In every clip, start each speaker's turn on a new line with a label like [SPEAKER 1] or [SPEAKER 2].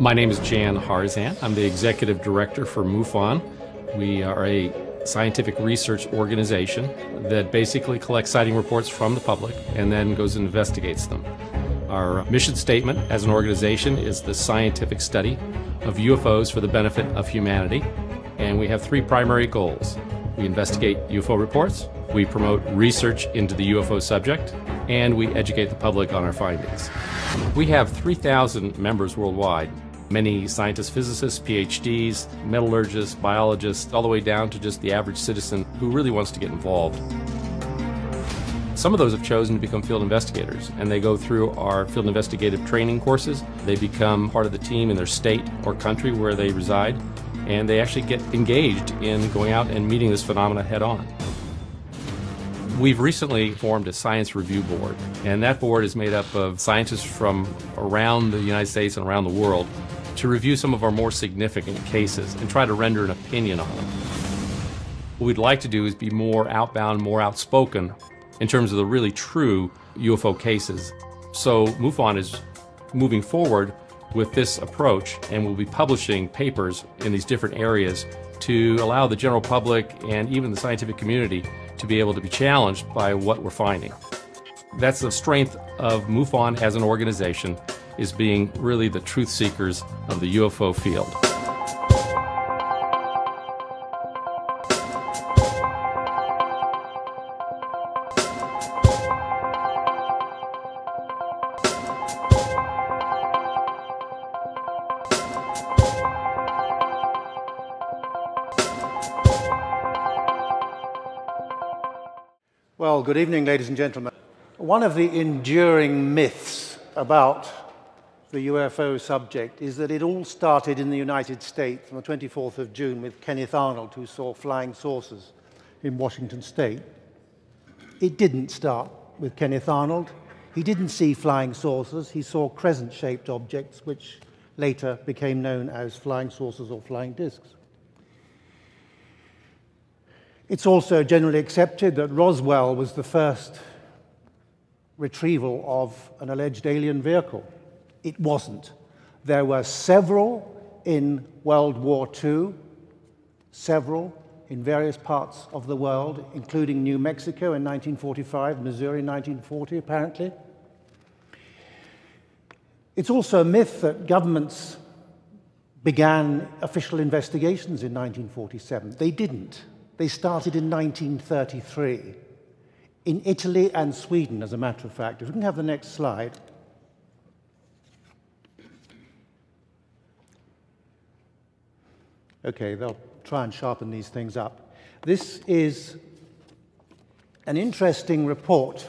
[SPEAKER 1] My name is Jan Harzan. I'm the executive director for MUFON. We are a scientific research organization that basically collects sighting reports from the public and then goes and investigates them. Our mission statement as an organization is the scientific study of UFOs for the benefit of humanity, and we have three primary goals. We investigate UFO reports, we promote research into the UFO subject, and we educate the public on our findings. We have 3,000 members worldwide. Many scientists, physicists, PhDs, metallurgists, biologists, all the way down to just the average citizen who really wants to get involved. Some of those have chosen to become field investigators, and they go through our field investigative training courses. They become part of the team in their state or country where they reside, and they actually get engaged in going out and meeting this phenomena head on. We've recently formed a science review board, and that board is made up of scientists from around the United States and around the world to review some of our more significant cases and try to render an opinion on them. What we'd like to do is be more outbound, more outspoken in terms of the really true UFO cases. So MUFON is moving forward with this approach, and we'll be publishing papers in these different areas to allow the general public and even the scientific community to be able to be challenged by what we're finding. That's the strength of MUFON as an organization, is being really the truth seekers of the UFO field.
[SPEAKER 2] Well, good evening, ladies and gentlemen. One of the enduring myths about the UFO subject is that it all started in the United States on the 24th of June with Kenneth Arnold, who saw flying saucers in Washington State. It didn't start with Kenneth Arnold. He didn't see flying saucers. He saw crescent-shaped objects, which later became known as flying saucers or flying discs. It's also generally accepted that Roswell was the first retrieval of an alleged alien vehicle. It wasn't. There were several in World War II, several in various parts of the world, including New Mexico in 1945, Missouri in 1940, apparently. It's also a myth that governments began official investigations in 1947. They didn't. They started in 1933, in Italy and Sweden, as a matter of fact. If we can have the next slide. Okay, they'll try and sharpen these things up. This is an interesting report.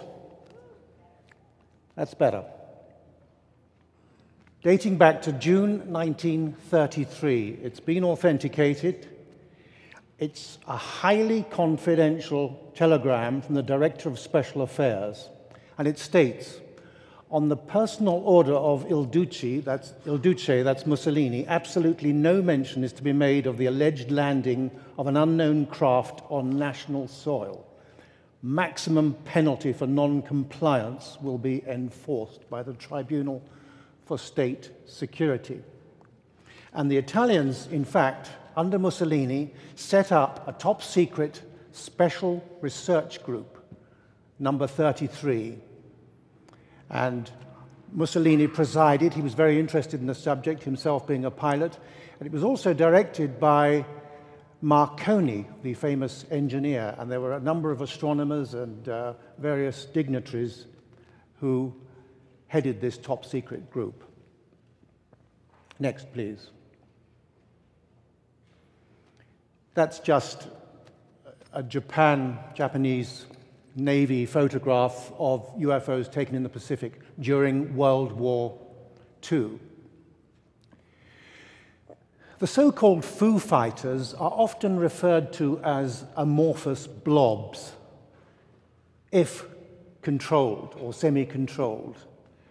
[SPEAKER 2] That's better. Dating back to June 1933. It's been authenticated. It's a highly confidential telegram from the Director of Special Affairs, and it states, on the personal order of Il Duce, that's Mussolini, absolutely no mention is to be made of the alleged landing of an unknown craft on national soil. Maximum penalty for non-compliance will be enforced by the Tribunal for State Security. And the Italians, in fact, under Mussolini, set up a top-secret special research group, number 33. And Mussolini presided. He was very interested in the subject, himself being a pilot. And it was also directed by Marconi, the famous engineer. And there were a number of astronomers and various dignitaries who headed this top-secret group. Next, please. That's just a Japanese Navy photograph of UFOs taken in the Pacific during World War II. The so-called Foo Fighters are often referred to as amorphous blobs, if controlled or semi-controlled.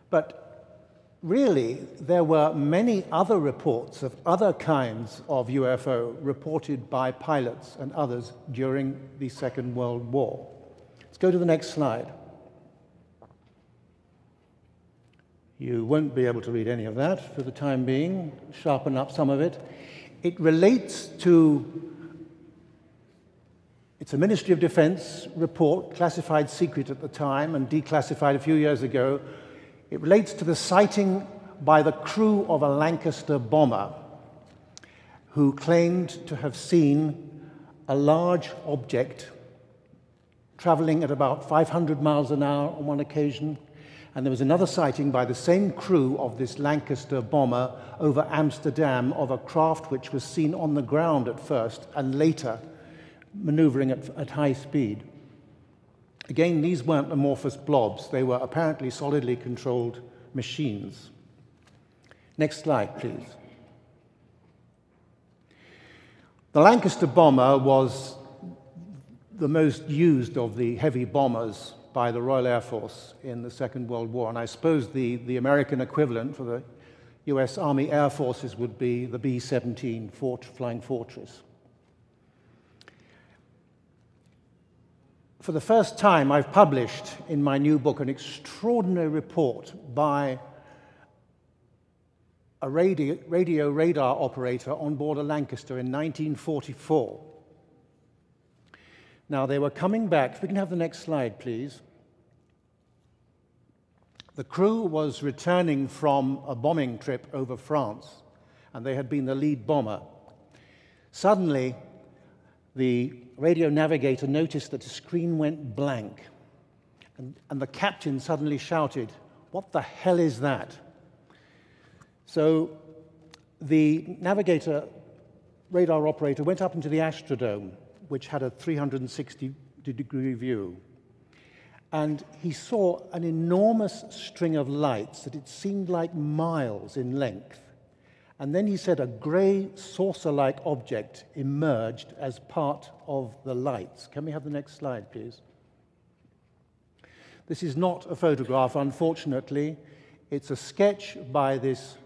[SPEAKER 2] But really, there were many other reports of other kinds of UFO reported by pilots and others during the Second World War. Let's go to the next slide. You won't be able to read any of that for the time being. Sharpen up some of it. It relates to, it's a Ministry of Defense report, classified secret at the time and declassified a few years ago. It relates to the sighting by the crew of a Lancaster bomber who claimed to have seen a large object traveling at about 500 miles an hour on one occasion. And there was another sighting by the same crew of this Lancaster bomber over Amsterdam of a craft which was seen on the ground at first and later maneuvering at high speed. Again, these weren't amorphous blobs. They were apparently solidly controlled machines. Next slide, please. The Lancaster bomber was the most used of the heavy bombers by the Royal Air Force in the Second World War, and I suppose the American equivalent for the US Army Air Forces would be the B-17 Flying Fortress. For the first time, I've published in my new book an extraordinary report by a radio radar operator on board a Lancaster in 1944. Now, they were coming back. If we can have the next slide, please. The crew was returning from a bombing trip over France, and they had been the lead bomber. Suddenly, the radio navigator noticed that the screen went blank, and the captain suddenly shouted, "What the hell is that?" So the navigator, radar operator, went up into the Astrodome, which had a 360-degree view. And he saw an enormous string of lights that it seemed like miles in length. And then he said a gray saucer-like object emerged as part of the lights. Can we have the next slide, please? This is not a photograph, unfortunately. It's a sketch by this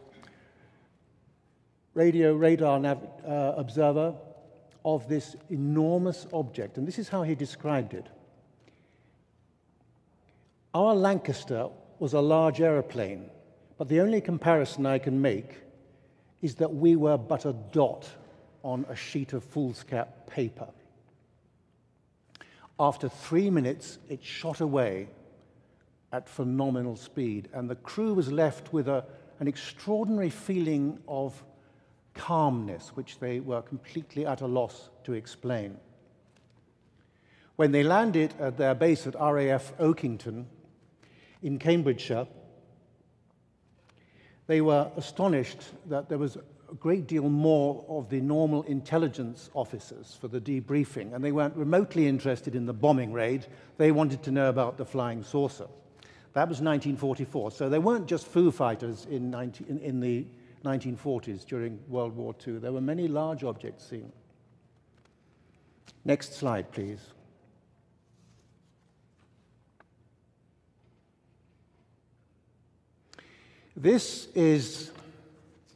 [SPEAKER 2] radio radar observer of this enormous object, and this is how he described it. Our Lancaster was a large aeroplane, but the only comparison I can make is that we were but a dot on a sheet of foolscap paper. After 3 minutes, it shot away at phenomenal speed, and the crew was left with an extraordinary feeling of calmness, which they were completely at a loss to explain. When they landed at their base at RAF Oakington in Cambridgeshire, they were astonished that there was a great deal more of the normal intelligence officers for the debriefing, and they weren't remotely interested in the bombing raid. They wanted to know about the flying saucer. That was 1944, so they weren't just foo fighters in the 1940s during World War II. There were many large objects seen. Next slide, please. This is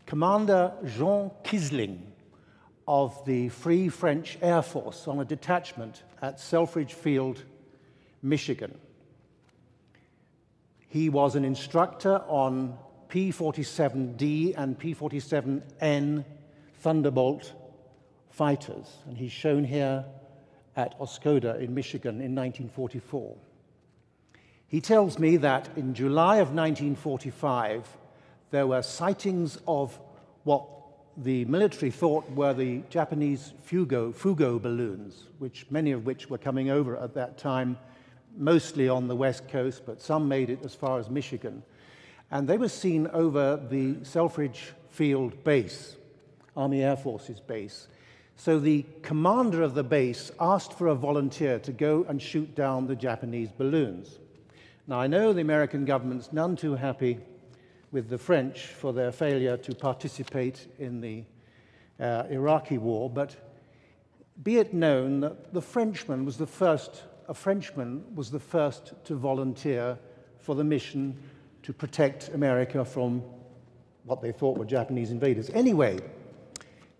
[SPEAKER 2] Commander Jean Kisling of the Free French Air Force on a detachment at Selfridge Field, Michigan. He was an instructor on P-47D and P-47N Thunderbolt fighters, and he's shown here at Oscoda in Michigan in 1944. He tells me that in July of 1945, there were sightings of what the military thought were the Japanese Fugo balloons, many of which were coming over at that time, mostly on the West Coast, but some made it as far as Michigan. And they were seen over the Selfridge Field base, Army Air Forces base. So the commander of the base asked for a volunteer to go and shoot down the Japanese balloons. Now, I know the American government's none too happy with the French for their failure to participate in the Iraqi war, but be it known that a Frenchman was the first to volunteer for the mission to protect America from what they thought were Japanese invaders. Anyway,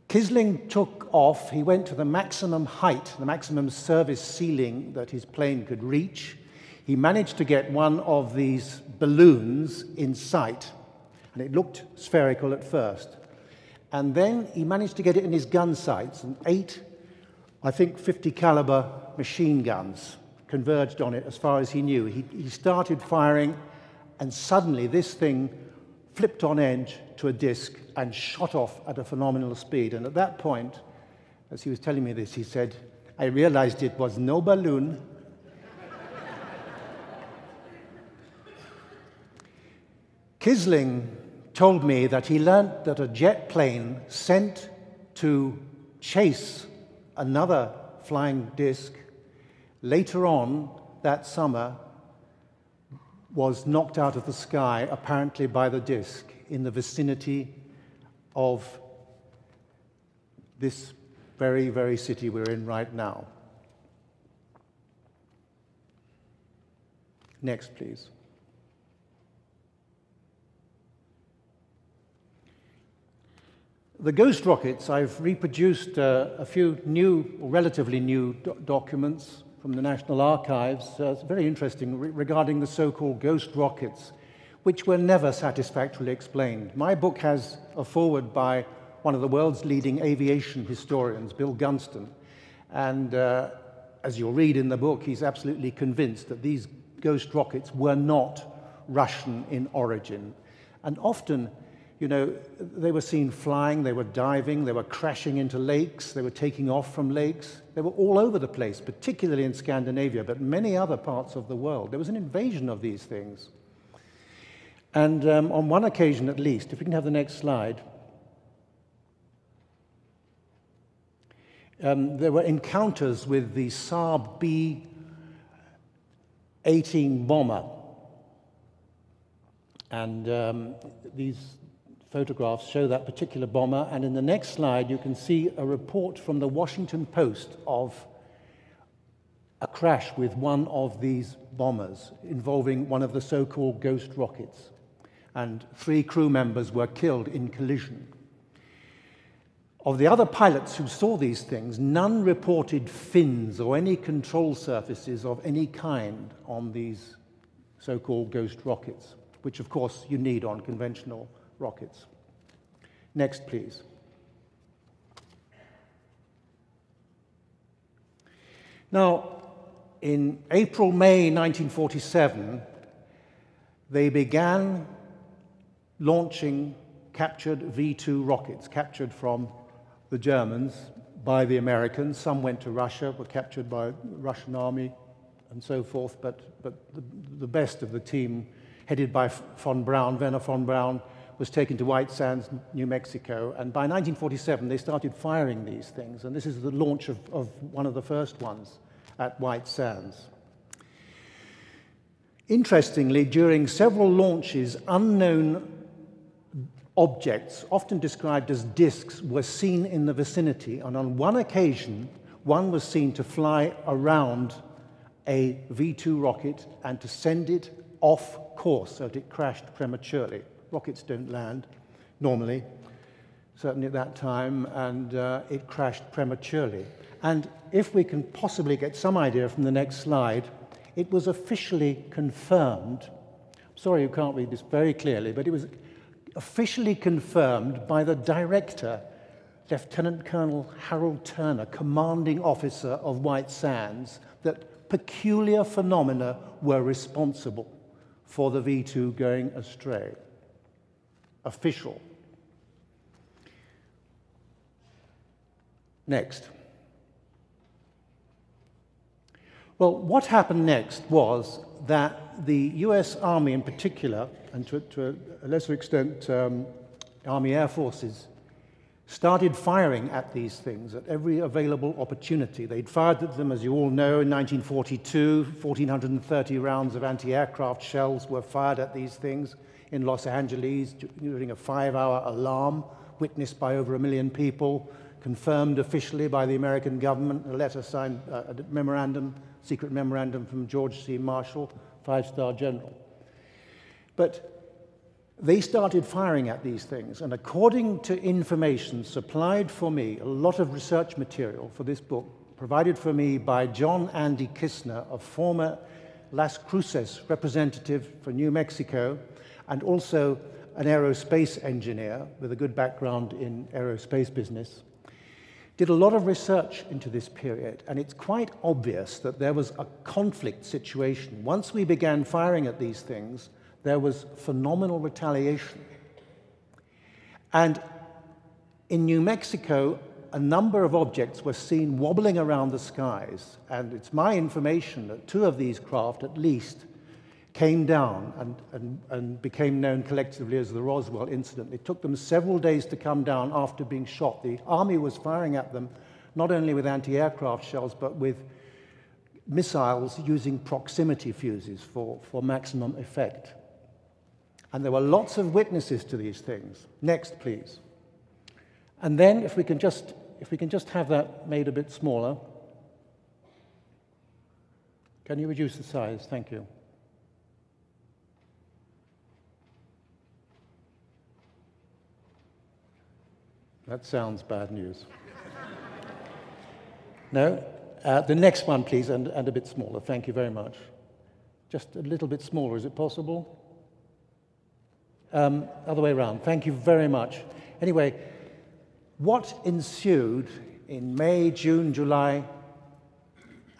[SPEAKER 2] Kisling took off. He went to the maximum height, the maximum service ceiling that his plane could reach. He managed to get one of these balloons in sight, and it looked spherical at first. And then he managed to get it in his gun sights, and 8, I think, 50 caliber machine guns converged on it as far as he knew. He started firing, and suddenly this thing flipped on edge to a disc and shot off at a phenomenal speed. And at that point, as he was telling me this, he said, I realized it was no balloon. Kisling told me that he learnt that a jet plane sent to chase another flying disc later on that summer was knocked out of the sky, apparently by the disc, in the vicinity of this very, very city we're in right now. Next, please. The ghost rockets, I've reproduced a few new, relatively new documents from the National Archives. It's very interesting regarding the so-called ghost rockets, which were never satisfactorily explained. My book has a foreword by one of the world's leading aviation historians, Bill Gunston. And as you'll read in the book, he's absolutely convinced that these ghost rockets were not Russian in origin. And often, you know, they were seen flying, they were diving, they were crashing into lakes, they were taking off from lakes. They were all over the place, particularly in Scandinavia, but many other parts of the world. There was an invasion of these things. And on one occasion at least, if we can have the next slide, there were encounters with the Saab B-18 bomber. And these photographs show that particular bomber, and in the next slide you can see a report from the Washington Post of a crash with one of these bombers involving one of the so-called ghost rockets, and 3 crew members were killed in collision. Of the other pilots who saw these things, none reported fins or any control surfaces of any kind on these so-called ghost rockets, which of course you need on conventional rockets. Next, please. Now, in April, May 1947, they began launching captured V-2 rockets, captured from the Germans by the Americans. Some went to Russia, were captured by the Russian army, and so forth, but the best of the team, headed by Werner von Braun, was taken to White Sands, New Mexico, and by 1947 they started firing these things, and this is the launch of one of the first ones at White Sands. Interestingly, during several launches, unknown objects, often described as discs, were seen in the vicinity, and on one occasion, one was seen to fly around a V-2 rocket and to send it off course so that it crashed prematurely. Rockets don't land, normally, certainly at that time, and it crashed prematurely. And if we can possibly get some idea from the next slide, it was officially confirmed. Sorry you can't read this very clearly, but it was officially confirmed by the director, Lieutenant Colonel Harold Turner, commanding officer of White Sands, that peculiar phenomena were responsible for the V-2 going astray. Official. Next. Well, what happened next was that the US Army in particular, and to a lesser extent Army Air Forces, started firing at these things at every available opportunity. They'd fired at them, as you all know, in 1942. 1,430 rounds of anti-aircraft shells were fired at these things in Los Angeles during a 5-hour alarm witnessed by over 1 million people, confirmed officially by the American government, a letter signed, a memorandum, secret memorandum from George C. Marshall, 5-star general. But they started firing at these things, and according to information supplied for me, a lot of research material for this book, provided for me by John Andy Kistner, a former Las Cruces representative for New Mexico, and also an aerospace engineer with a good background in aerospace business, did a lot of research into this period, and it's quite obvious that there was a conflict situation. Once we began firing at these things, there was phenomenal retaliation. And in New Mexico, a number of objects were seen wobbling around the skies, and it's my information that 2 of these craft, at least, came down and became known collectively as the Roswell incident. It took them several days to come down after being shot. The Army was firing at them not only with anti-aircraft shells, but with missiles using proximity fuses for maximum effect. And there were lots of witnesses to these things. Next, please. And then, if we can just have that made a bit smaller. Can you reduce the size? Thank you. That sounds bad news. No? The next one, please, and a bit smaller. Thank you very much. Just a little bit smaller. Is it possible? Other way around. Thank you very much. Anyway, what ensued in May, June, July,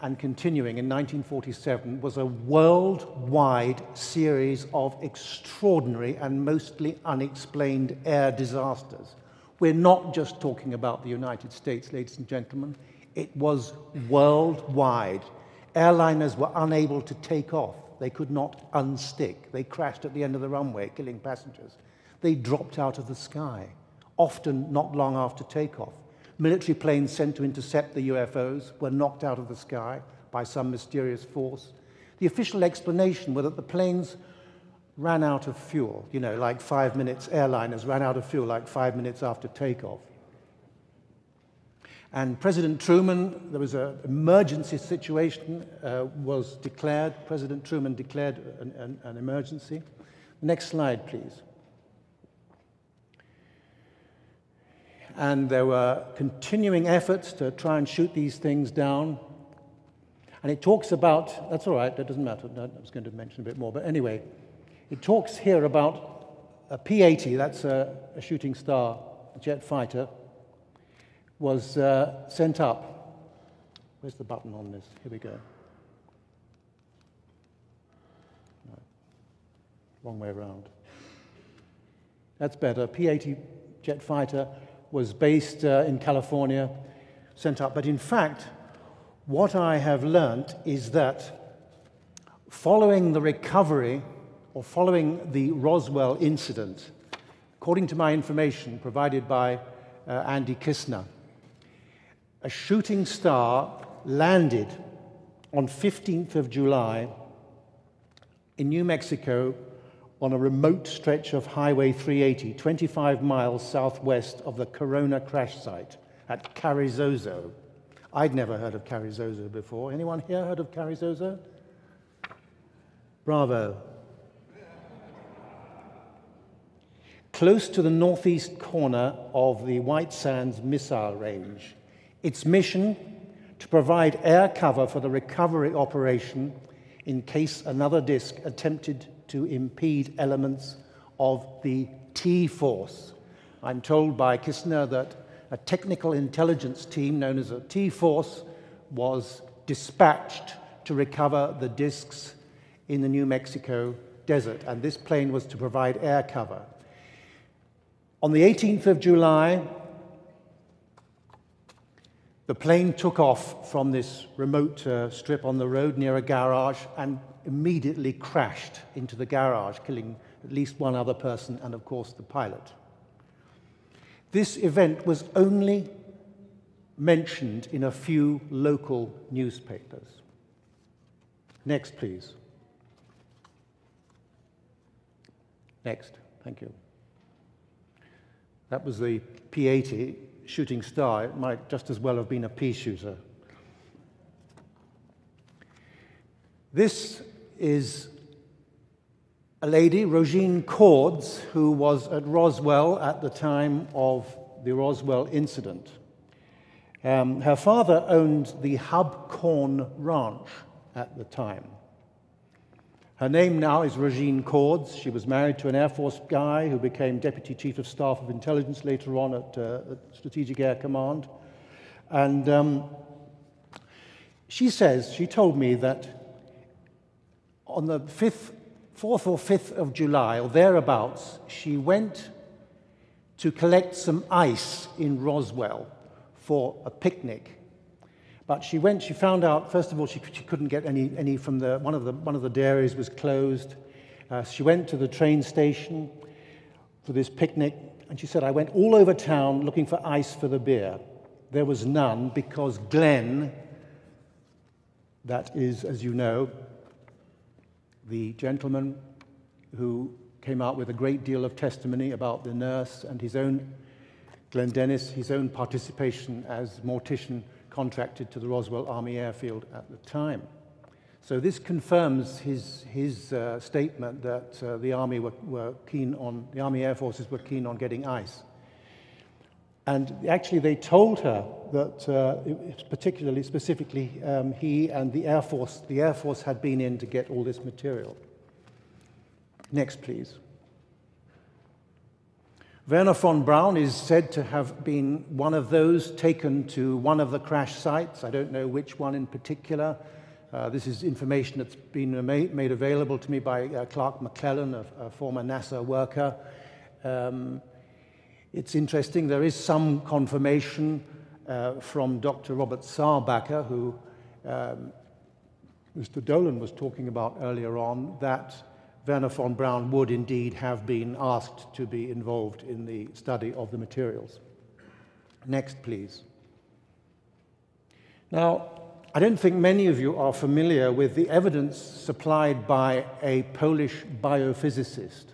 [SPEAKER 2] and continuing in 1947 was a worldwide series of extraordinary and mostly unexplained air disasters. We're not just talking about the United States, ladies and gentlemen. It was worldwide. Airliners were unable to take off. They could not unstick. They crashed at the end of the runway, killing passengers. They dropped out of the sky, often not long after takeoff. Military planes sent to intercept the UFOs were knocked out of the sky by some mysterious force. The official explanation was that the planes ran out of fuel, you know, like 5 minutes, airliners ran out of fuel like 5 minutes after takeoff. And President Truman, there was an emergency situation, was declared. President Truman declared an emergency. Next slide, please. And there were continuing efforts to try and shoot these things down. And it talks about, that's all right, that doesn't matter, I was going to mention a bit more, but anyway, it talks here about a P-80, that's a shooting star jet fighter, was sent up. Where's the button on this? Here we go. No. Wrong way around. That's better. P-80 jet fighter was based in California, sent up. But in fact, what I have learnt is that following the recovery, or following the Roswell incident, according to my information provided by Andy Kistner, a shooting star landed on 15th of July in New Mexico on a remote stretch of Highway 380, 25 miles southwest of the Corona crash site at Carrizozo. I'd never heard of Carrizozo before. Anyone here heard of Carrizozo? Bravo. Close to the northeast corner of the White Sands missile range. Its mission, to provide air cover for the recovery operation in case another disk attempted to impede elements of the T-Force. I'm told by Kistner that a technical intelligence team known as a T-Force was dispatched to recover the disks in the New Mexico desert, and this plane was to provide air cover. On the 18th of July, the plane took off from this remote strip on the road near a garage and immediately crashed into the garage, killing at least one other person and, of course, the pilot. This event was only mentioned in a few local newspapers. Next, please. Next. Thank you. That was the P-80 shooting star. It might just as well have been a pea shooter. This is a lady, Rosine Cordes, who was at Roswell at the time of the Roswell incident. Her father owned the Hub Corn Ranch at the time. Her name now is Regine Cords. She was married to an Air Force guy who became Deputy Chief of Staff of Intelligence later on at Strategic Air Command. And she told me that on the 4th or 5th of July, or thereabouts, she went to collect some ice in Roswell for a picnic. But she found out, first of all, she couldn't get any from one of the dairies was closed. She went to the train station for this picnic, and she said, I went all over town looking for ice for the beer. There was none because Glenn, that is, as you know, the gentleman who came out with a great deal of testimony about the nurse and his own, Glenn Dennis, his own participation as mortician contracted to the Roswell Army Airfield at the time. So this confirms his statement that the Army the Army Air Forces were keen on getting ice. And actually they told her that specifically, he and the Air Force had been in to get all this material. Next, please. Werner von Braun is said to have been one of those taken to one of the crash sites. I don't know which one in particular. This is information that's been made available to me by Clark McClellan, a former NASA worker. It's interesting, there is some confirmation from Dr. Robert Sarbacker, who Mr. Dolan was talking about earlier on, that Werner von Braun would indeed have been asked to be involved in the study of the materials. Next, please. Now, I don't think many of you are familiar with the evidence supplied by a Polish biophysicist.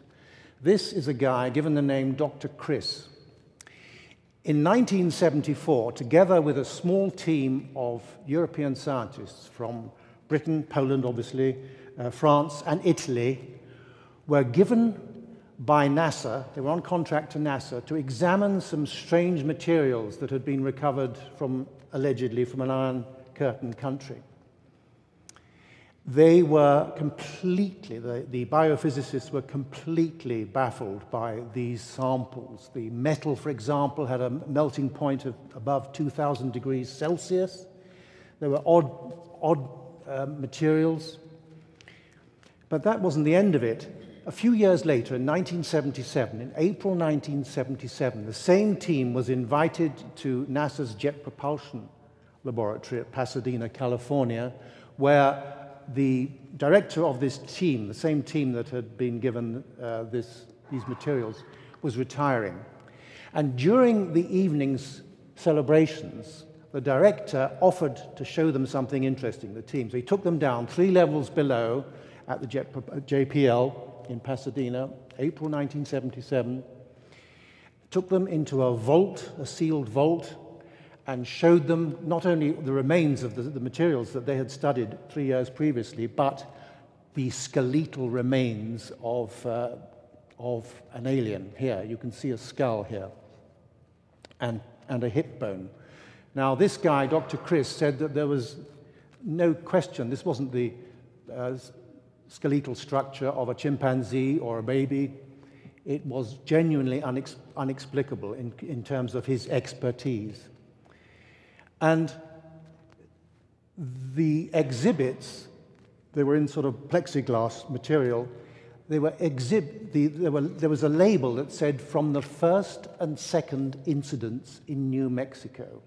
[SPEAKER 2] This is a guy given the name Dr. Chris. In 1974, together with a small team of European scientists from Britain, Poland, obviously, France, and Italy, were given by NASA, they were on contract to NASA, to examine some strange materials that had been recovered allegedly from an Iron Curtain country. They were completely, the biophysicists were completely baffled by these samples. The metal, for example, had a melting point of above 2,000 degrees Celsius. There were odd materials. But that wasn't the end of it. A few years later, in 1977, in April 1977, the same team was invited to NASA's Jet Propulsion Laboratory at Pasadena, California, where the director of this team, the same team that had been given these materials, was retiring. And during the evening's celebrations, the director offered to show them something interesting, the team. So he took them down 3 levels below at the JPL in Pasadena, April 1977, took them into a vault, a sealed vault, and showed them not only the remains of the materials that they had studied 3 years previously, but the skeletal remains of an alien. Here, you can see a skull here, and a hip bone. Now, this guy, Dr. Chris, said that there was no question, this wasn't the skeletal structure of a chimpanzee or a baby. It was genuinely inexplicable in terms of his expertise. And the exhibits, they were in sort of plexiglass material, there was a label that said, from the first and second incidents in New Mexico.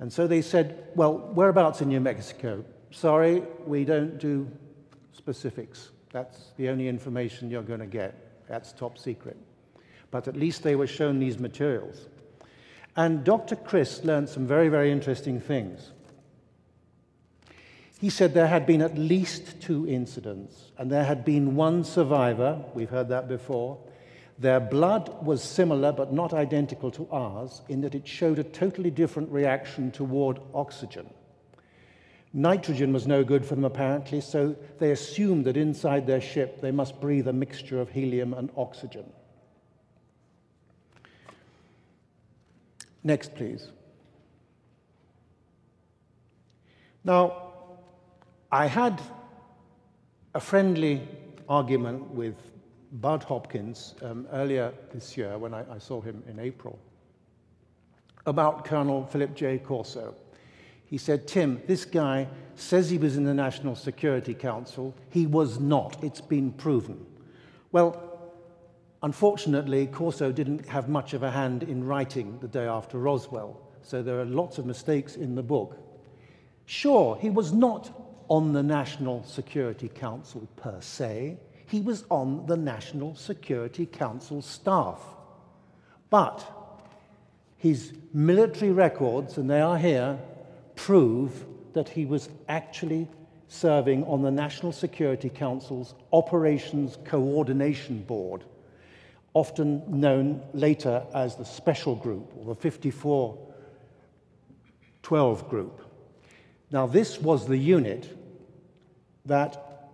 [SPEAKER 2] And so they said, well, whereabouts in New Mexico? Sorry, we don't do specifics. That's the only information you're going to get. That's top secret. But at least they were shown these materials. And Dr. Chris learned some very, very interesting things. He said there had been at least 2 incidents, and there had been 1 survivor. We've heard that before. Their blood was similar but not identical to ours in that it showed a totally different reaction toward oxygen. Nitrogen was no good for them, apparently, so they assumed that inside their ship they must breathe a mixture of helium and oxygen. Next, please. Now, I had a friendly argument with Bud Hopkins earlier this year when I saw him in April about Colonel Philip J. Corso. He said, "Tim, this guy says he was in the National Security Council. He was not. It's been proven." Well, unfortunately, Corso didn't have much of a hand in writing The Day After Roswell, so there are lots of mistakes in the book. Sure, he was not on the National Security Council per se. He was on the National Security Council staff. But his military records, and they are here, prove that he was actually serving on the National Security Council's Operations Coordination Board, often known later as the Special Group or the 5412 Group. Now, this was the unit that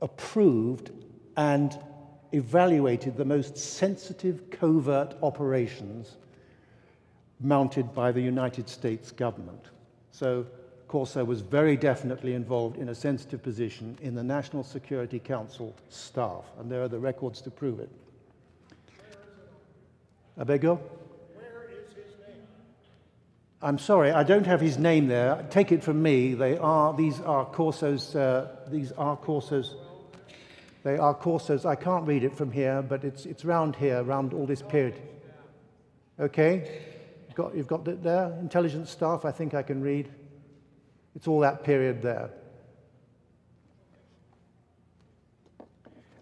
[SPEAKER 2] approved and evaluated the most sensitive covert operations mounted by the United States government. So Corso was very definitely involved in a sensitive position in the National Security Council staff, and there are the records to prove it. I beg your?
[SPEAKER 3] Where is his name?
[SPEAKER 2] I'm sorry, I don't have his name there. Take it from me. These are Corso's. They are Corso's. I can't read it from here, but it's round here, round all this period. Okay, you've got it there. Intelligence staff. I think I can read. It's all that period there.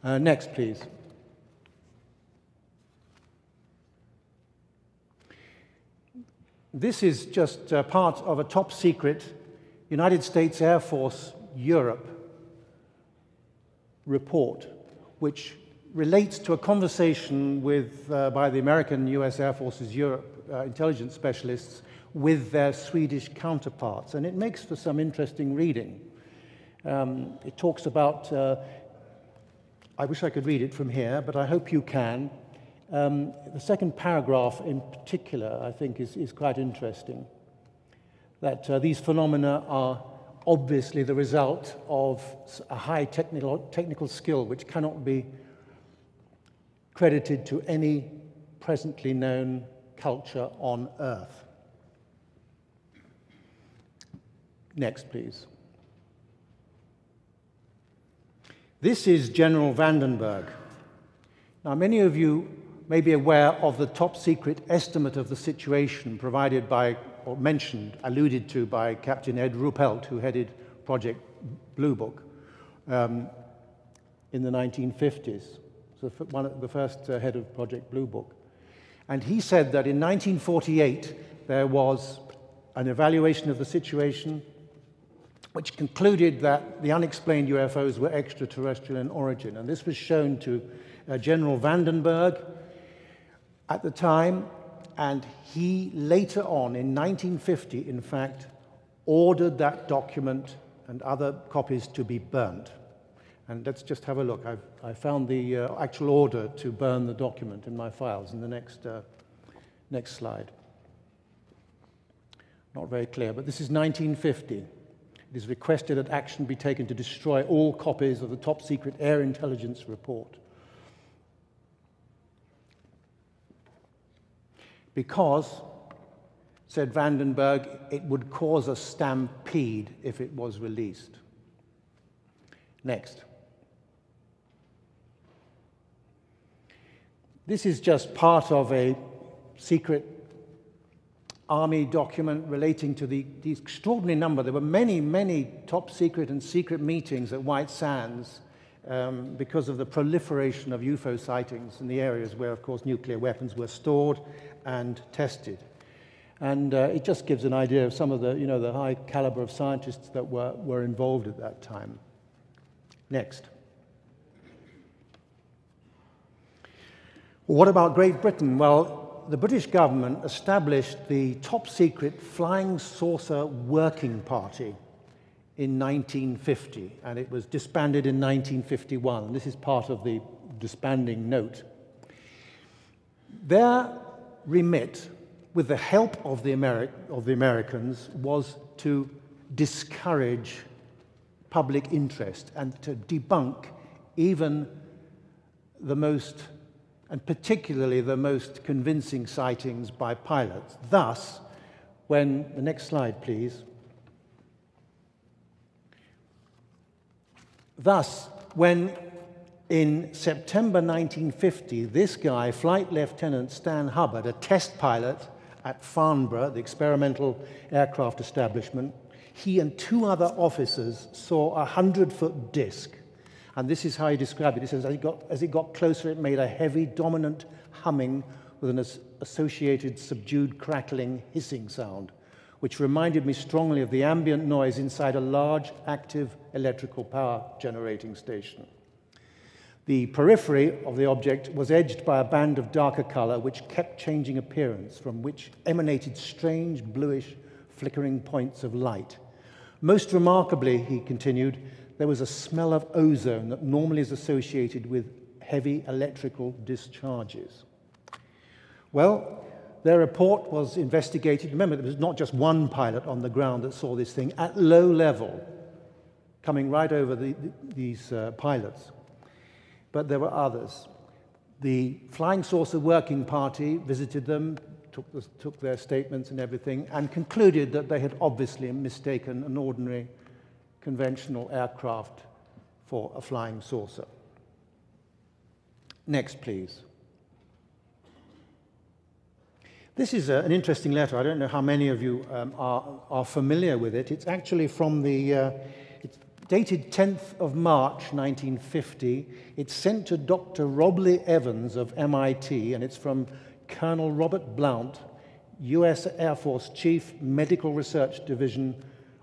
[SPEAKER 2] Next, please. This is just part of a top secret United States Air Force Europe report, which relates to a conversation by the American US Air Force's Europe intelligence specialists with their Swedish counterparts, and it makes for some interesting reading. It talks about, I wish I could read it from here, but I hope you can. The second paragraph in particular, I think, is quite interesting, that these phenomena are obviously the result of a high technical skill which cannot be credited to any presently known culture on Earth. Next, please. This is General Vandenberg. Now, many of you may be aware of the top secret estimate of the situation provided by, or mentioned, alluded to by Captain Ed Ruppelt, who headed Project Blue Book in the 1950s. So the first head of Project Blue Book. And he said that in 1948 there was an evaluation of the situation which concluded that the unexplained UFOs were extraterrestrial in origin. And this was shown to General Vandenberg at the time, and he later on, in 1950, in fact, ordered that document and other copies to be burnt. And let's just have a look. I found the actual order to burn the document in my files in the next slide. Not very clear, but this is 1950. It is requested that action be taken to destroy all copies of the top secret air intelligence report. Because, said Vandenberg, it would cause a stampede if it was released. Next. This is just part of a secret Army document relating to the extraordinary number. There were many, many top secret and secret meetings at White Sands because of the proliferation of UFO sightings in the areas where, of course, nuclear weapons were stored and tested. And it just gives an idea of some of the, the high caliber of scientists that were involved at that time. Next. What about Great Britain? Well, the British government established the top secret Flying Saucer Working Party in 1950, and it was disbanded in 1951. This is part of the disbanding note. Their remit, with the help of the Americans, was to discourage public interest and to debunk even the most, and particularly the most convincing sightings by pilots. Thus, when, the next slide please. Thus, when in September 1950, this guy, Flight Lieutenant Stan Hubbard, a test pilot at Farnborough, the experimental aircraft establishment, he and two other officers saw a 100-foot disc. And this is how he described it. He says, as it got closer, it made a heavy, dominant humming with an associated subdued crackling, hissing sound, which reminded me strongly of the ambient noise inside a large, active electrical power generating station. The periphery of the object was edged by a band of darker color which kept changing appearance, from which emanated strange, bluish, flickering points of light. Most remarkably, he continued, there was a smell of ozone that normally is associated with heavy electrical discharges. Well, their report was investigated. Remember, there was not just one pilot on the ground that saw this thing at low level, coming right over these pilots. But there were others. The Flying Saucer Working Party visited them, took their statements and everything, and concluded that they had obviously mistaken an ordinary conventional aircraft for a flying saucer. Next, please. This is an interesting letter. I don't know how many of you are familiar with it. It's actually from the it's dated 10th of March, 1950. It's sent to Dr. Robley Evans of MIT, and it's from Colonel Robert Blount, U.S. Air Force Chief, Medical Research Division,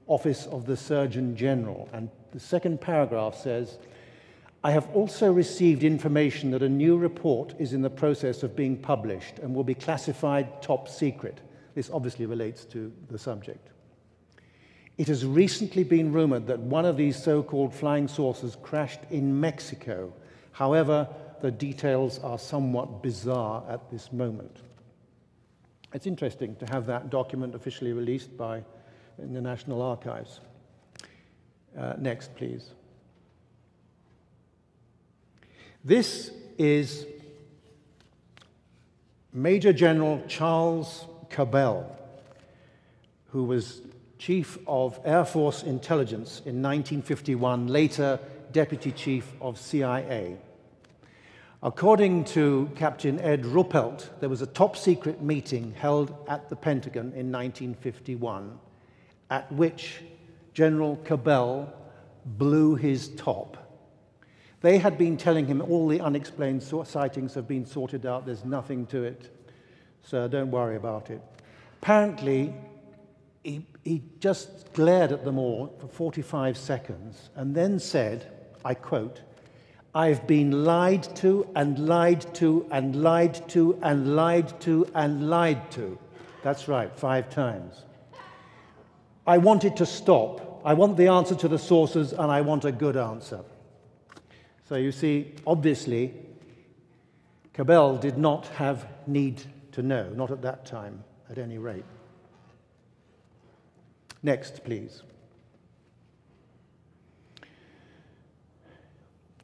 [SPEAKER 2] Office of the Surgeon General. And the second paragraph says, I have also received information that a new report is in the process of being published and will be classified top secret. This obviously relates to the subject. It has recently been rumored that one of these so-called flying saucers crashed in Mexico. However, the details are somewhat bizarre at this moment. It's interesting to have that document officially released in the National Archives. Next, please. This is Major General Charles Cabell, who was Chief of Air Force Intelligence in 1951, later Deputy Chief of CIA. According to Captain Ed Ruppelt, there was a top-secret meeting held at the Pentagon in 1951, at which General Cabell blew his top. They had been telling him all the unexplained sightings have been sorted out, there's nothing to it, so don't worry about it. Apparently, he just glared at them all for 45 seconds and then said, I quote, I've been lied to and lied to and lied to and lied to and lied to. That's right, 5 times. I want it to stop. I want the answer to the sources, and I want a good answer. So you see, obviously, Cabell did not have need to know, not at that time, at any rate. Next, please.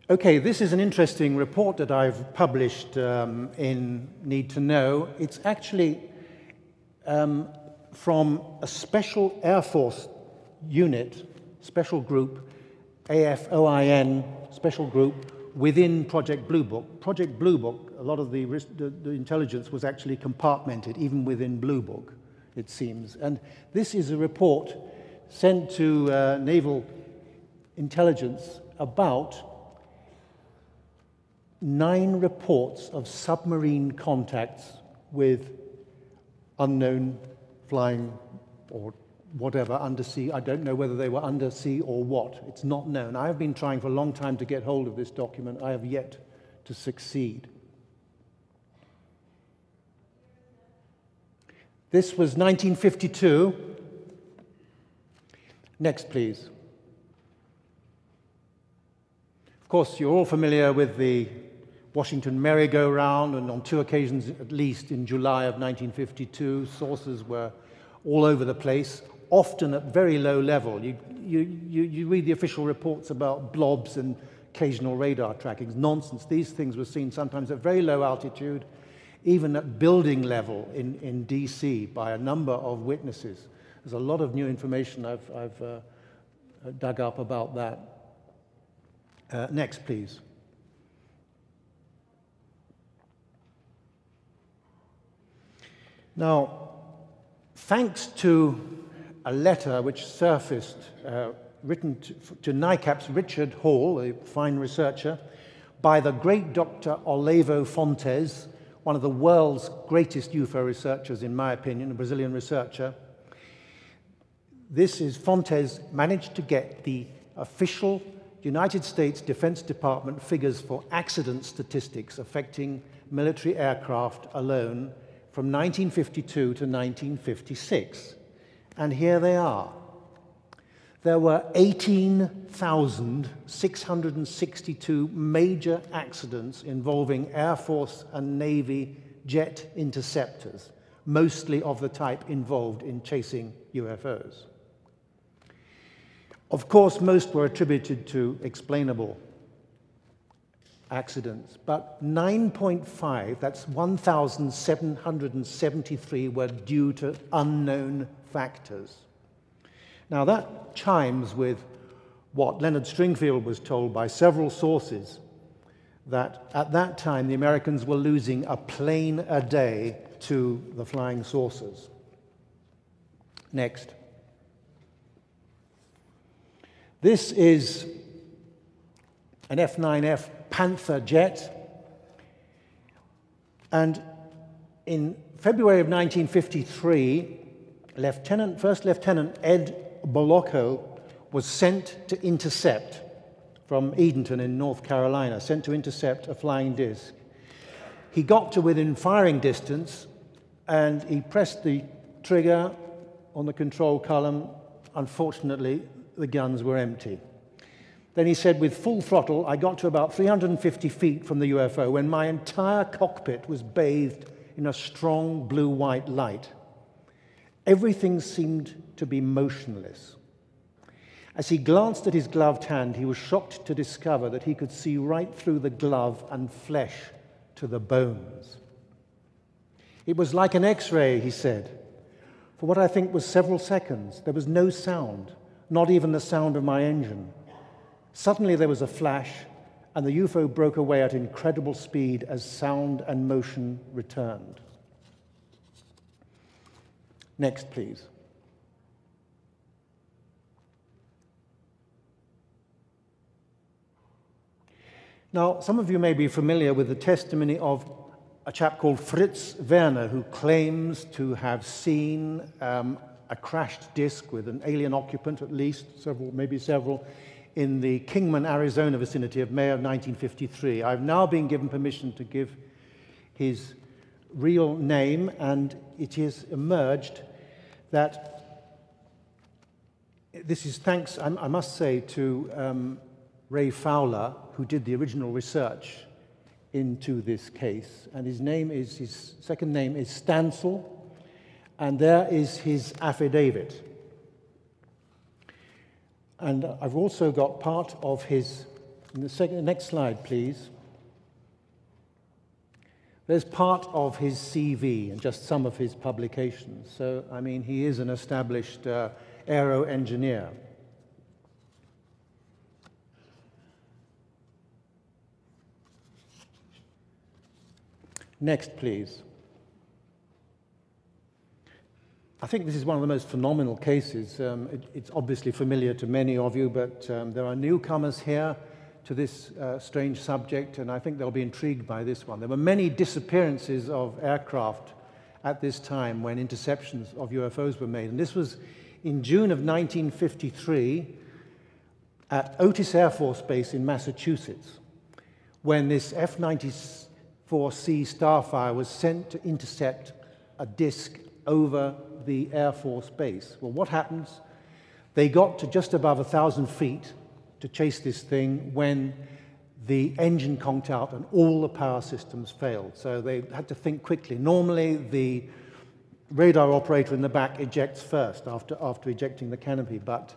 [SPEAKER 2] Okay, this is an interesting report that I've published in Need to Know. It's actually from a special Air Force unit, special group, AFOIN, special group, within Project Blue Book. Project Blue Book, a lot of the intelligence was actually compartmented, even within Blue Book, it seems. And this is a report sent to Naval Intelligence about 9 reports of submarine contacts with unknown flying or whatever, undersea. I don't know whether they were undersea or what. It's not known. I have been trying for a long time to get hold of this document. I have yet to succeed. This was 1952. Next, please. Of course, you're all familiar with the Washington merry-go-round, and on 2 occasions, at least in July of 1952, sources were all over the place. often at very low level. You read the official reports about blobs and occasional radar trackings. Nonsense. These things were seen sometimes at very low altitude, even at building level in DC by a number of witnesses. There's a lot of new information I've dug up about that. Next, please. Now, thanks to a letter which surfaced, written to NICAP's Richard Hall, a fine researcher, by the great Dr. Olavo Fontes, one of the world's greatest UFO researchers, in my opinion, a Brazilian researcher. This is Fontes managed to get the official United States Defense Department figures for accident statistics affecting military aircraft alone from 1952 to 1956. And here they are. There were 18,662 major accidents involving Air Force and Navy jet interceptors, mostly of the type involved in chasing UFOs. Of course, most were attributed to explainable accidents, but 9.5, that's 1,773, were due to unknown factors. Now that chimes with what Leonard Stringfield was told by several sources, that at that time the Americans were losing a plane a day to the flying saucers. Next. This is an F-9F Panther jet, and in February of 1953, First Lieutenant Ed Bolocco was sent to intercept from Edenton in North Carolina, sent to intercept a flying disc. He got to within firing distance, and he pressed the trigger on the control column. Unfortunately, the guns were empty. Then he said, with full throttle, I got to about 350 feet from the UFO when my entire cockpit was bathed in a strong blue-white light. Everything seemed to be motionless. As he glanced at his gloved hand, he was shocked to discover that he could see right through the glove and flesh to the bones. It was like an X-ray, he said. For what I think was several seconds, there was no sound, not even the sound of my engine. Suddenly there was a flash, and the UFO broke away at incredible speed as sound and motion returned. Next, please. Now, some of you may be familiar with the testimony of a chap called Fritz Werner, who claims to have seen a crashed disc with an alien occupant, at least, maybe several, in the Kingman, Arizona vicinity of May of 1953. I've now been given permission to give his real name, and it has emerged that this is thanks, I must say, to Ray Fowler, who did the original research into this case, and his second name is Stansel, and there is his affidavit. And I've also got part of his, next slide, please. There's part of his CV and just some of his publications. So, I mean, he is an established aero engineer. Next, please. I think this is one of the most phenomenal cases. It's obviously familiar to many of you, but there are newcomers here to this strange subject, and I think they'll be intrigued by this one. There were many disappearances of aircraft at this time when interceptions of UFOs were made, and this was in June of 1953 at Otis Air Force Base in Massachusetts, when this F-94C Starfire was sent to intercept a disc over the Air Force Base. Well, what happens? They got to just above 1,000 feet to chase this thing when the engine conked out and all the power systems failed. So they had to think quickly. Normally, the radar operator in the back ejects first after ejecting the canopy, but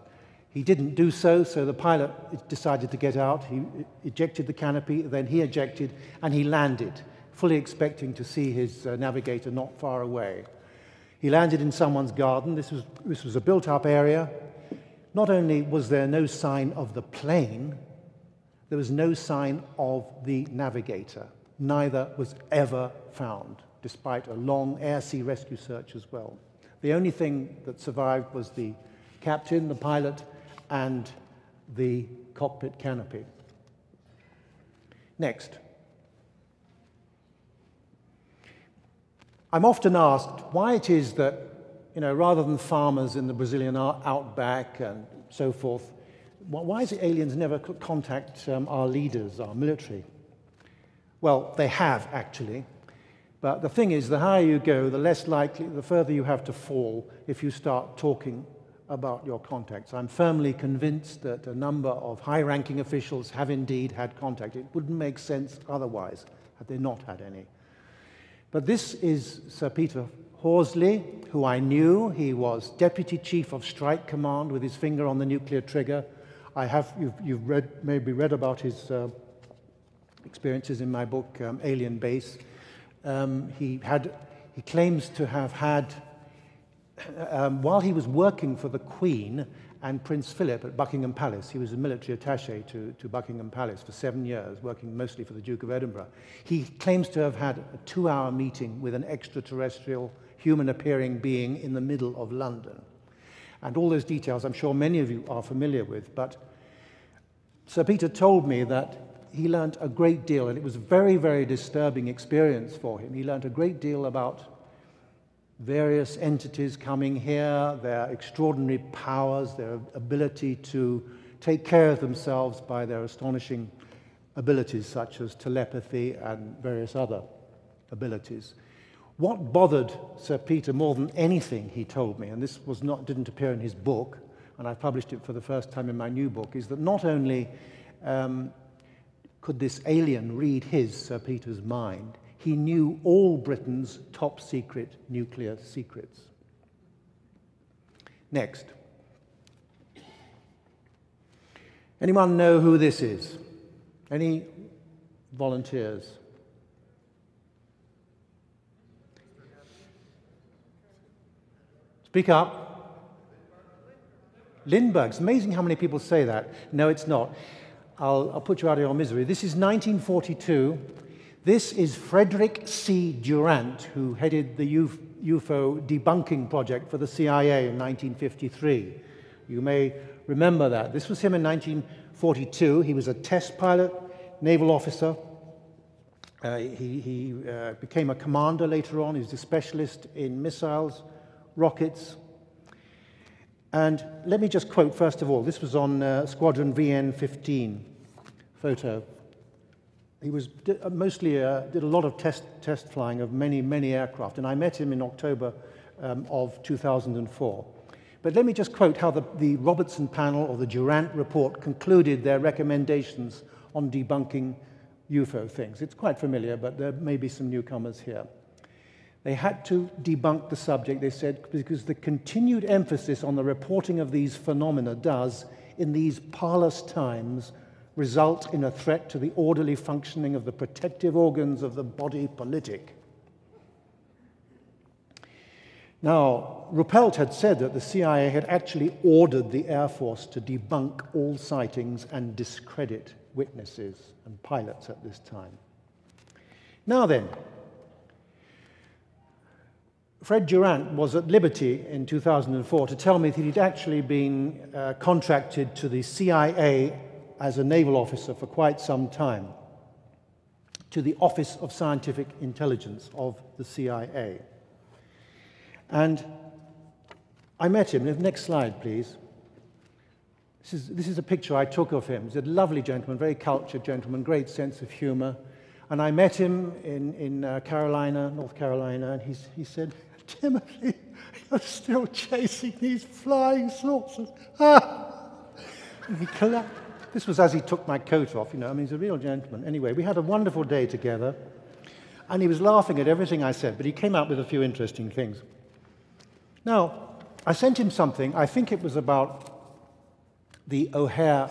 [SPEAKER 2] he didn't do so, so the pilot decided to get out. He ejected the canopy, then he ejected, and he landed, fully expecting to see his navigator not far away. He landed in someone's garden. This was a built-up area. Not only was there no sign of the plane, there was no sign of the navigator. Neither was ever found, despite a long air-sea rescue search as well. The only thing that survived was the captain, the pilot, and the cockpit canopy. Next. I'm often asked why it is that, rather than farmers in the Brazilian outback and so forth, why is it aliens never contact our leaders, our military? Well, they have, actually. But the thing is, the higher you go, the less likely, the further you have to fall if you start talking about your contacts. I'm firmly convinced that a number of high-ranking officials have indeed had contact. It wouldn't make sense otherwise had they not had any. But this is Sir Peter Horsley, who I knew. He was Deputy Chief of Strike Command with his finger on the nuclear trigger. You've maybe read about his experiences in my book, Alien Base. He claims to have had, while he was working for the Queen and Prince Philip at Buckingham Palace, he was a military attaché to Buckingham Palace for 7 years, working mostly for the Duke of Edinburgh. He claims to have had a 2-hour meeting with an extraterrestrial, human-appearing being in the middle of London. And all those details I'm sure many of you are familiar with, but Sir Peter told me that he learned a great deal, and it was a very, very disturbing experience for him. He learned a great deal about various entities coming here, their extraordinary powers, their ability to take care of themselves by their astonishing abilities such as telepathy and various other abilities. What bothered Sir Peter more than anything, he told me, and this didn't appear in his book, and I published it for the first time in my new book, is that not only could this alien read Sir Peter's mind, he knew all Britain's top secret nuclear secrets. Next. Anyone know who this is? Any volunteers? Speak up. Lindbergh. It's amazing how many people say that. No, it's not. I'll put you out of your misery. This is 1942. This is Frederick C. Durant, who headed the UFO debunking project for the CIA in 1953. You may remember that. This was him in 1942. He was a test pilot, naval officer. He became a commander later on. He was a specialist in missiles, rockets. And let me just quote, first of all, this was on Squadron VN-15 photo. He was did a lot of test flying of many aircraft, and I met him in October of 2004. But let me just quote how the Robertson panel or the Durant report concluded their recommendations on debunking UFO things. It's quite familiar, but there may be some newcomers here. They had to debunk the subject, they said, because the continued emphasis on the reporting of these phenomena does, in these parlous times, result in a threat to the orderly functioning of the protective organs of the body politic. Now, Ruppelt had said that the CIA had actually ordered the Air Force to debunk all sightings and discredit witnesses and pilots at this time. Now then, Fred Durant was at liberty in 2004 to tell me that he'd actually been contracted to the CIA as a naval officer for quite some time, to the Office of Scientific Intelligence of the CIA. And I met him. Next slide, please. This is a picture I took of him. He's a lovely gentleman, very cultured gentleman, great sense of humor. And I met him in North Carolina, and he said, "Timothy, you're still chasing these flying saucers." And he collapsed. This was as he took my coat off, he's a real gentleman. Anyway, we had a wonderful day together, and he was laughing at everything I said, but he came out with a few interesting things. Now, I sent him something, I think it was about the O'Hare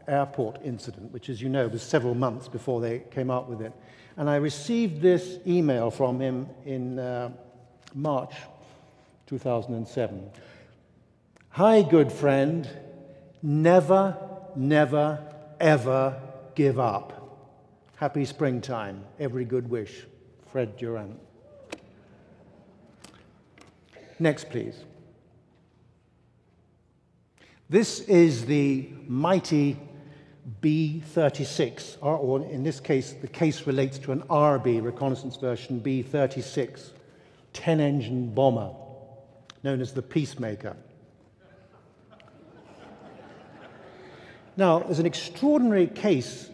[SPEAKER 2] airport incident, which, as you know, was several months before they came out with it. And I received this email from him in March 2007. Hi, good friend. Never, never, ever give up. Happy springtime. Every good wish. Fred Durant. Next, please. This is the mighty B-36, or in this case, the case relates to an RB, reconnaissance version B-36, 10-engine bomber, known as the Peacemaker. Now, there's an extraordinary case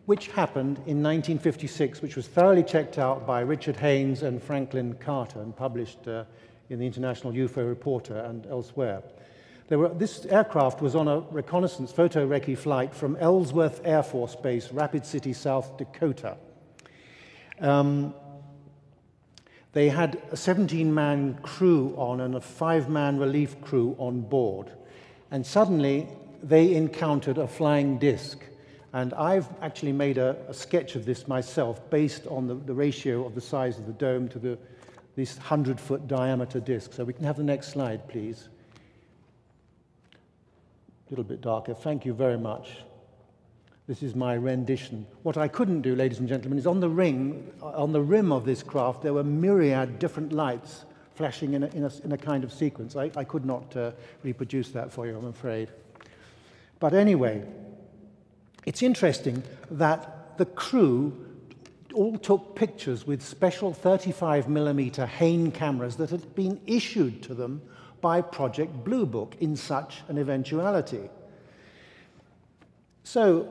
[SPEAKER 2] which happened in 1956, which was thoroughly checked out by Richard Haynes and Franklin Carter and published in the International UFO Reporter and elsewhere. This aircraft was on a reconnaissance photo-recce flight from Ellsworth Air Force Base, Rapid City, South Dakota. They had a 17-man crew on and a 5-man relief crew on board. And suddenly, they encountered a flying disc. And I've actually made a sketch of this myself based on the ratio of the size of the dome to this 100-foot diameter disc. So we can have the next slide, please. A little bit darker. Thank you very much. This is my rendition. What I couldn't do, ladies and gentlemen, is on the rim of this craft, there were myriad different lights flashing in a kind of sequence. I could not reproduce that for you, I'm afraid. But anyway, it's interesting that the crew all took pictures with special 35mm Hane cameras that had been issued to them by Project Blue Book in such an eventuality. So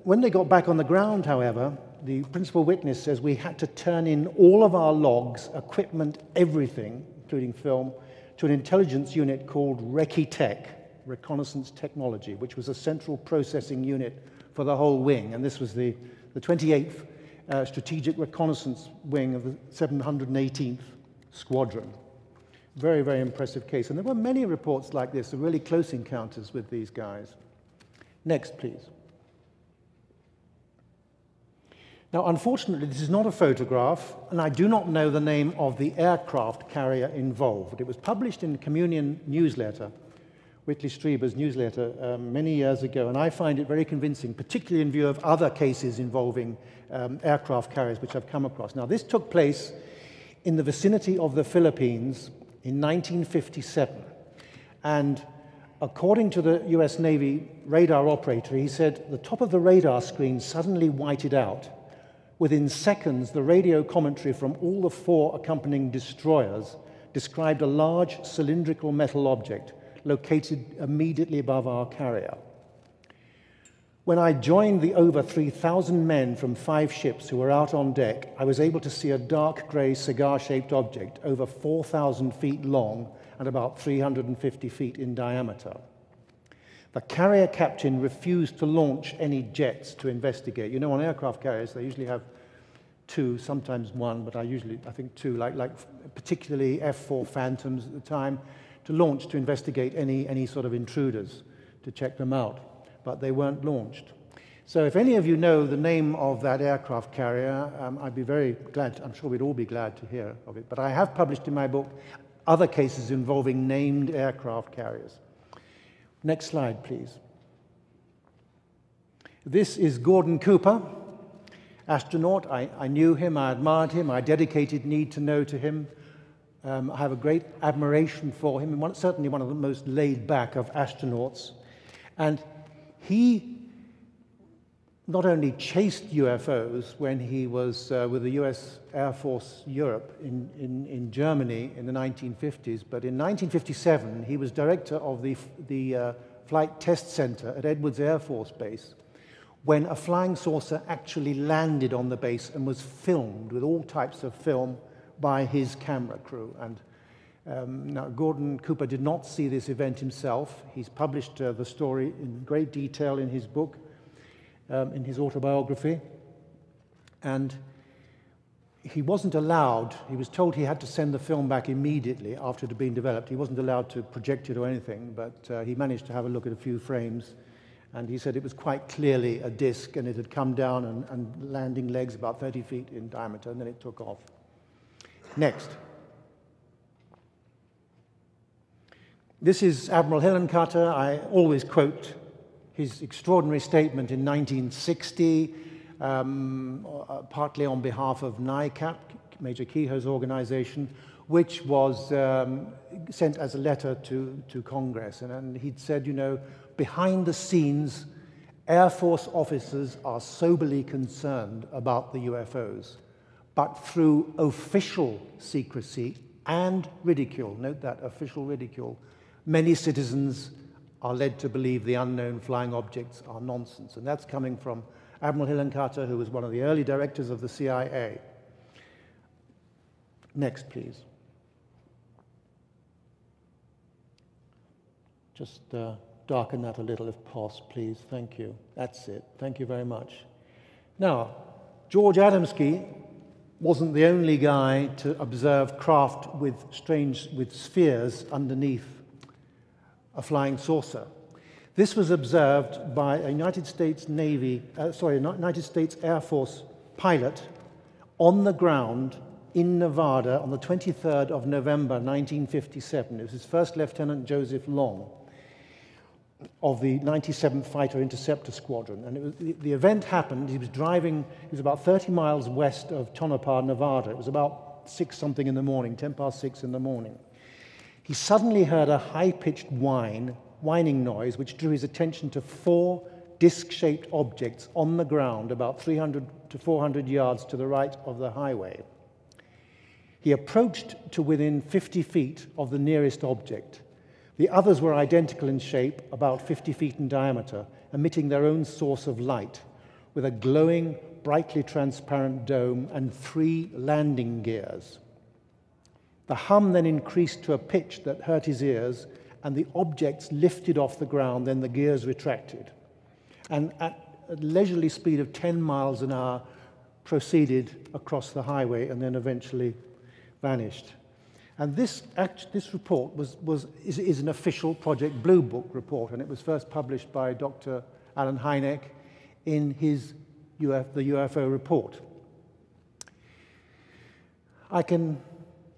[SPEAKER 2] when they got back on the ground, however, the principal witness says we had to turn in all of our logs, equipment, everything, including film, to an intelligence unit called Recce-Tech, Reconnaissance Technology, which was a central processing unit for the whole wing. And this was the 28th Strategic Reconnaissance Wing of the 718th Squadron. Very, very impressive case. And there were many reports like this, of really close encounters with these guys. Next, please. Now, unfortunately, this is not a photograph, and I do not know the name of the aircraft carrier involved. It was published in the Communion newsletter, Whitley Strieber's newsletter, many years ago, and I find it very convincing, particularly in view of other cases involving aircraft carriers which I've come across. Now, this took place in the vicinity of the Philippines in 1957, and according to the US Navy radar operator, he said the top of the radar screen suddenly whited out. Within seconds, the radio commentary from all the 4 accompanying destroyers described a large cylindrical metal object located immediately above our carrier. When I joined the over 3,000 men from 5 ships who were out on deck, I was able to see a dark gray cigar-shaped object over 4,000 feet long and about 350 feet in diameter. The carrier captain refused to launch any jets to investigate. You know, on aircraft carriers, they usually have 2, sometimes 1, but I think 2, like particularly F-4 Phantoms at the time, to launch to investigate any sort of intruders, to check them out. But they weren't launched. So if any of you know the name of that aircraft carrier, I'd be very glad, I'm sure we'd all be glad to hear of it. But I have published in my book other cases involving named aircraft carriers. Next slide, please. This is Gordon Cooper, astronaut. I knew him, I admired him, I dedicated need to know to him. I have a great admiration for him, and certainly one of the most laid-back of astronauts. And he not only chased UFOs when he was with the US Air Force Europe in Germany in the 1950s, but in 1957 he was director of the Flight Test Center at Edwards Air Force Base when a flying saucer actually landed on the base and was filmed with all types of film by his camera crew. And now, Gordon Cooper did not see this event himself. He's published the story in great detail in his book, in his autobiography. And he wasn't allowed, he was told he had to send the film back immediately after it had been developed. He wasn't allowed to project it or anything, but he managed to have a look at a few frames, and he said it was quite clearly a disc, and it had come down and landing legs about 30 feet in diameter, and then it took off. Next. This is Admiral Hillencutter. I always quote his extraordinary statement in 1960, partly on behalf of NICAP, Major Kehoe's organization, which was sent as a letter to Congress. And he'd said, you know, behind the scenes, Air Force officers are soberly concerned about the UFOs, but through official secrecy and ridicule, note that, official ridicule, many citizens are led to believe the unknown flying objects are nonsense. And that's coming from Admiral Hillencutter, who was one of the early directors of the CIA. Next, please. Just darken that a little if possible, please. Thank you. That's it. Thank you very much. Now, George Adamski wasn't the only guy to observe craft with spheres underneath a flying saucer. This was observed by a United States Air Force pilot on the ground in Nevada on the 23rd of November, 1957. It was his first Lieutenant Joseph Long of the 97th Fighter Interceptor Squadron. And it was, the event happened, he was driving, he was about 30 miles west of Tonopah, Nevada. It was about 6-something in the morning, 10 past 6 in the morning. He suddenly heard a high-pitched whining noise, which drew his attention to 4 disc-shaped objects on the ground about 300 to 400 yards to the right of the highway. He approached to within 50 feet of the nearest object. The others were identical in shape, about 50 feet in diameter, emitting their own source of light, with a glowing, brightly transparent dome and 3 landing gears. The hum then increased to a pitch that hurt his ears, and the objects lifted off the ground, then the gears retracted. And at a leisurely speed of 10 miles an hour, proceeded across the highway and then eventually vanished. And this report is an official Project Blue Book report, and it was first published by Dr. Alan Hynek in his the UFO report. I can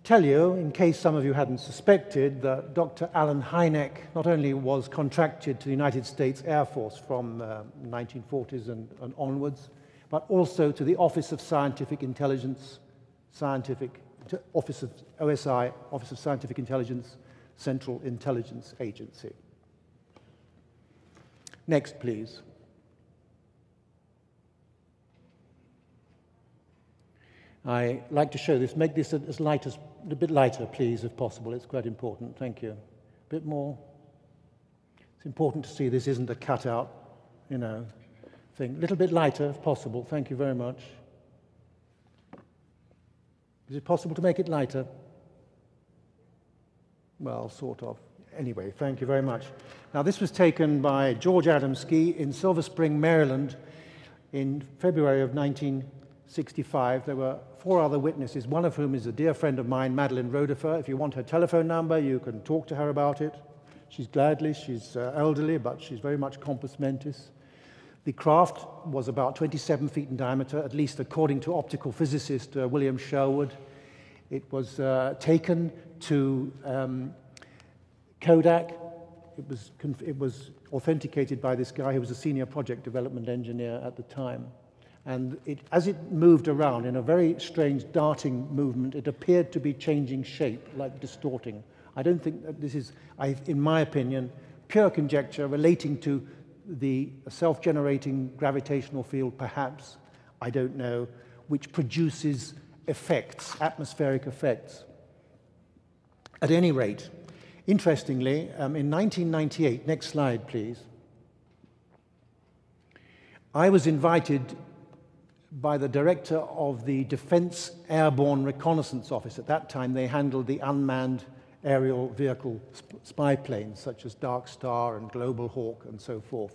[SPEAKER 2] tell you, in case some of you hadn't suspected, that Dr. Alan Hynek not only was contracted to the United States Air Force from the 1940s and onwards, but also to the Office of Scientific Intelligence, Office of OSI, Office of Scientific Intelligence, Central Intelligence Agency. Next, please. I like to show this. Make this a bit lighter, please, if possible. It's quite important. Thank you. A bit more. It's important to see this isn't a cutout, you know, thing. A little bit lighter, if possible. Thank you very much. Is it possible to make it lighter? Well, sort of. Anyway, thank you very much. Now, this was taken by George Adamski in Silver Spring, Maryland, in February of 1965. There were 4 other witnesses, one of whom is a dear friend of mine, Madeline Rodefer. If you want her telephone number, you can talk to her about it. She's elderly, but she's very much compos mentis. The craft was about 27 feet in diameter, at least according to optical physicist William Sherwood. It was taken to Kodak. It was authenticated by this guy who was a senior project development engineer at the time. And as it moved around in a very strange darting movement, it appeared to be changing shape, like distorting. I don't think that this is, in my opinion, pure conjecture relating to the self-generating gravitational field, perhaps, I don't know, which produces effects, atmospheric effects. At any rate, interestingly, in 1998, next slide, please, I was invited by the director of the Defense Airborne Reconnaissance Office. At that time, they handled the unmanned aerial vehicle spy planes, such as Dark Star and Global Hawk and so forth.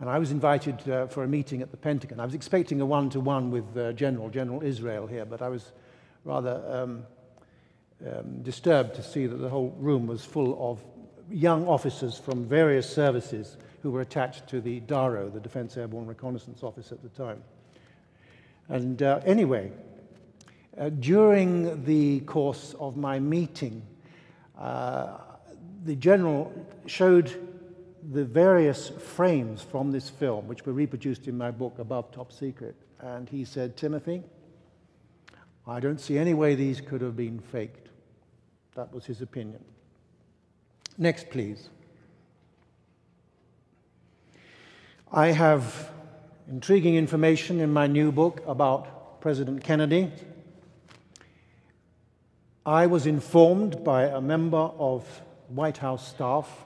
[SPEAKER 2] And I was invited for a meeting at the Pentagon. I was expecting a one-to-one with General Israel here, but I was rather disturbed to see that the whole room was full of young officers from various services who were attached to the DARO, the Defense Airborne Reconnaissance Office at the time. And anyway, during the course of my meeting, the general showed the various frames from this film, which were reproduced in my book, Above Top Secret. And he said, "Timothy, I don't see any way these could have been faked." That was his opinion. Next, please. I have intriguing information in my new book about President Kennedy. I was informed by a member of White House staff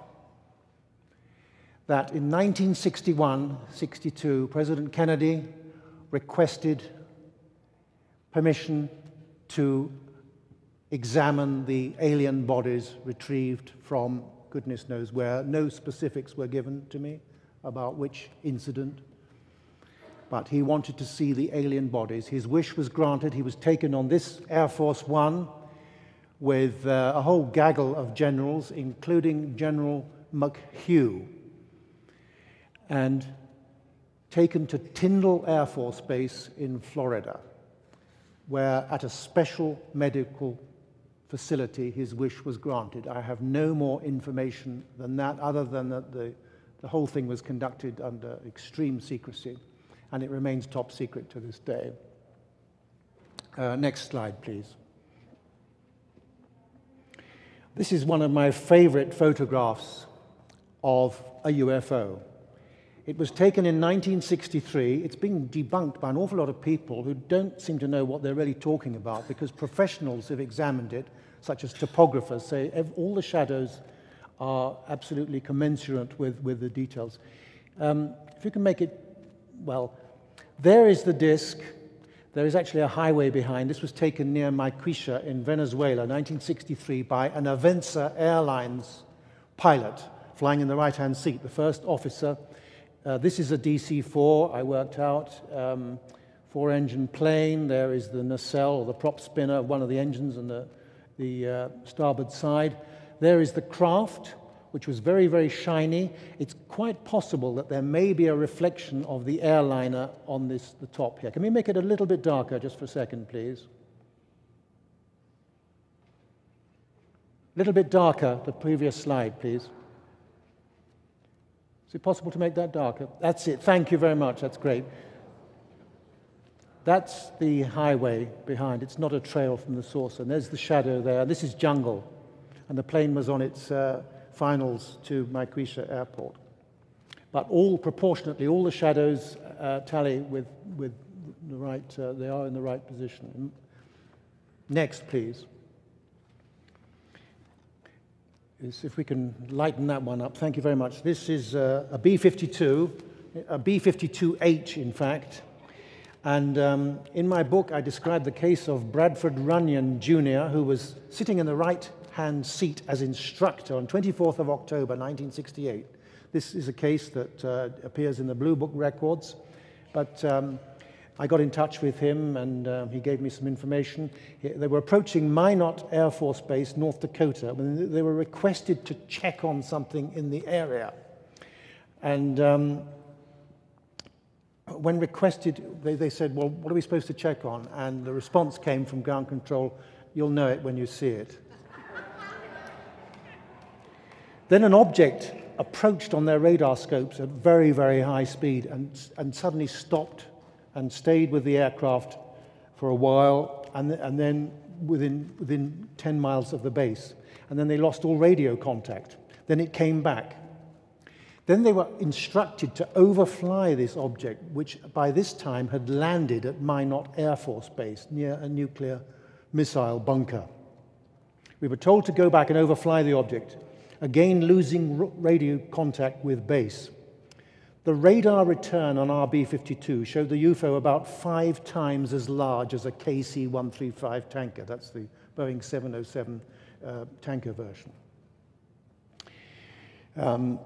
[SPEAKER 2] that in 1961-62, President Kennedy requested permission to examine the alien bodies retrieved from goodness knows where. No specifics were given to me about which incident, but he wanted to see the alien bodies. His wish was granted. He was taken on this Air Force One with a whole gaggle of generals, including General McHugh, and taken to Tyndall Air Force Base in Florida, where at a special medical facility his wish was granted. I have no more information than that, other than that the whole thing was conducted under extreme secrecy, and it remains top secret to this day. Next slide, please. This is one of my favorite photographs of a UFO. It was taken in 1963. It's been debunked by an awful lot of people who don't seem to know what they're really talking about, because professionals have examined it, such as topographers, say all the shadows are absolutely commensurate with the details. If you can make it, well, there is the disk. There is actually a highway behind. This was taken near Maiquisha in Venezuela, 1963, by an Avenza Airlines pilot flying in the right-hand seat, the first officer. This is a DC-4, I worked out, four-engine plane. There is the nacelle, or the prop spinner, one of the engines on the starboard side. There is the craft, which was very, very shiny. It's quite possible that there may be a reflection of the airliner on the top here. Can we make it a little bit darker just for a second, please? A little bit darker, the previous slide, please. Is it possible to make that darker? That's it. Thank you very much. That's great. That's the highway behind. It's not a trail from the saucer. And there's the shadow there. This is jungle. And the plane was on its finals to Maiquisha Airport. But proportionately, all the shadows tally with the right, they are in the right position. Next, please. If we can lighten that one up. Thank you very much. This is a B-52, a B-52H, in fact. And in my book, I describe the case of Bradford Runyon, Jr., who was sitting in the right-hand seat as instructor on 24th of October, 1968. This is a case that appears in the Blue Book records. But I got in touch with him, and he gave me some information. They were approaching Minot Air Force Base, North Dakota, when they were requested to check on something in the area. And when requested, they said, well, what are we supposed to check on? And the response came from ground control, you'll know it when you see it. Then an object approached on their radar scopes at very, very high speed and suddenly stopped and stayed with the aircraft for a while, and then within 10 miles of the base. And then they lost all radio contact. Then it came back. Then they were instructed to overfly this object, which by this time had landed at Minot Air Force Base near a nuclear missile bunker. We were told to go back and overfly the object, again losing radio contact with base. The radar return on our B-52 showed the UFO about 5 times as large as a KC-135 tanker. That's the Boeing 707 tanker version. And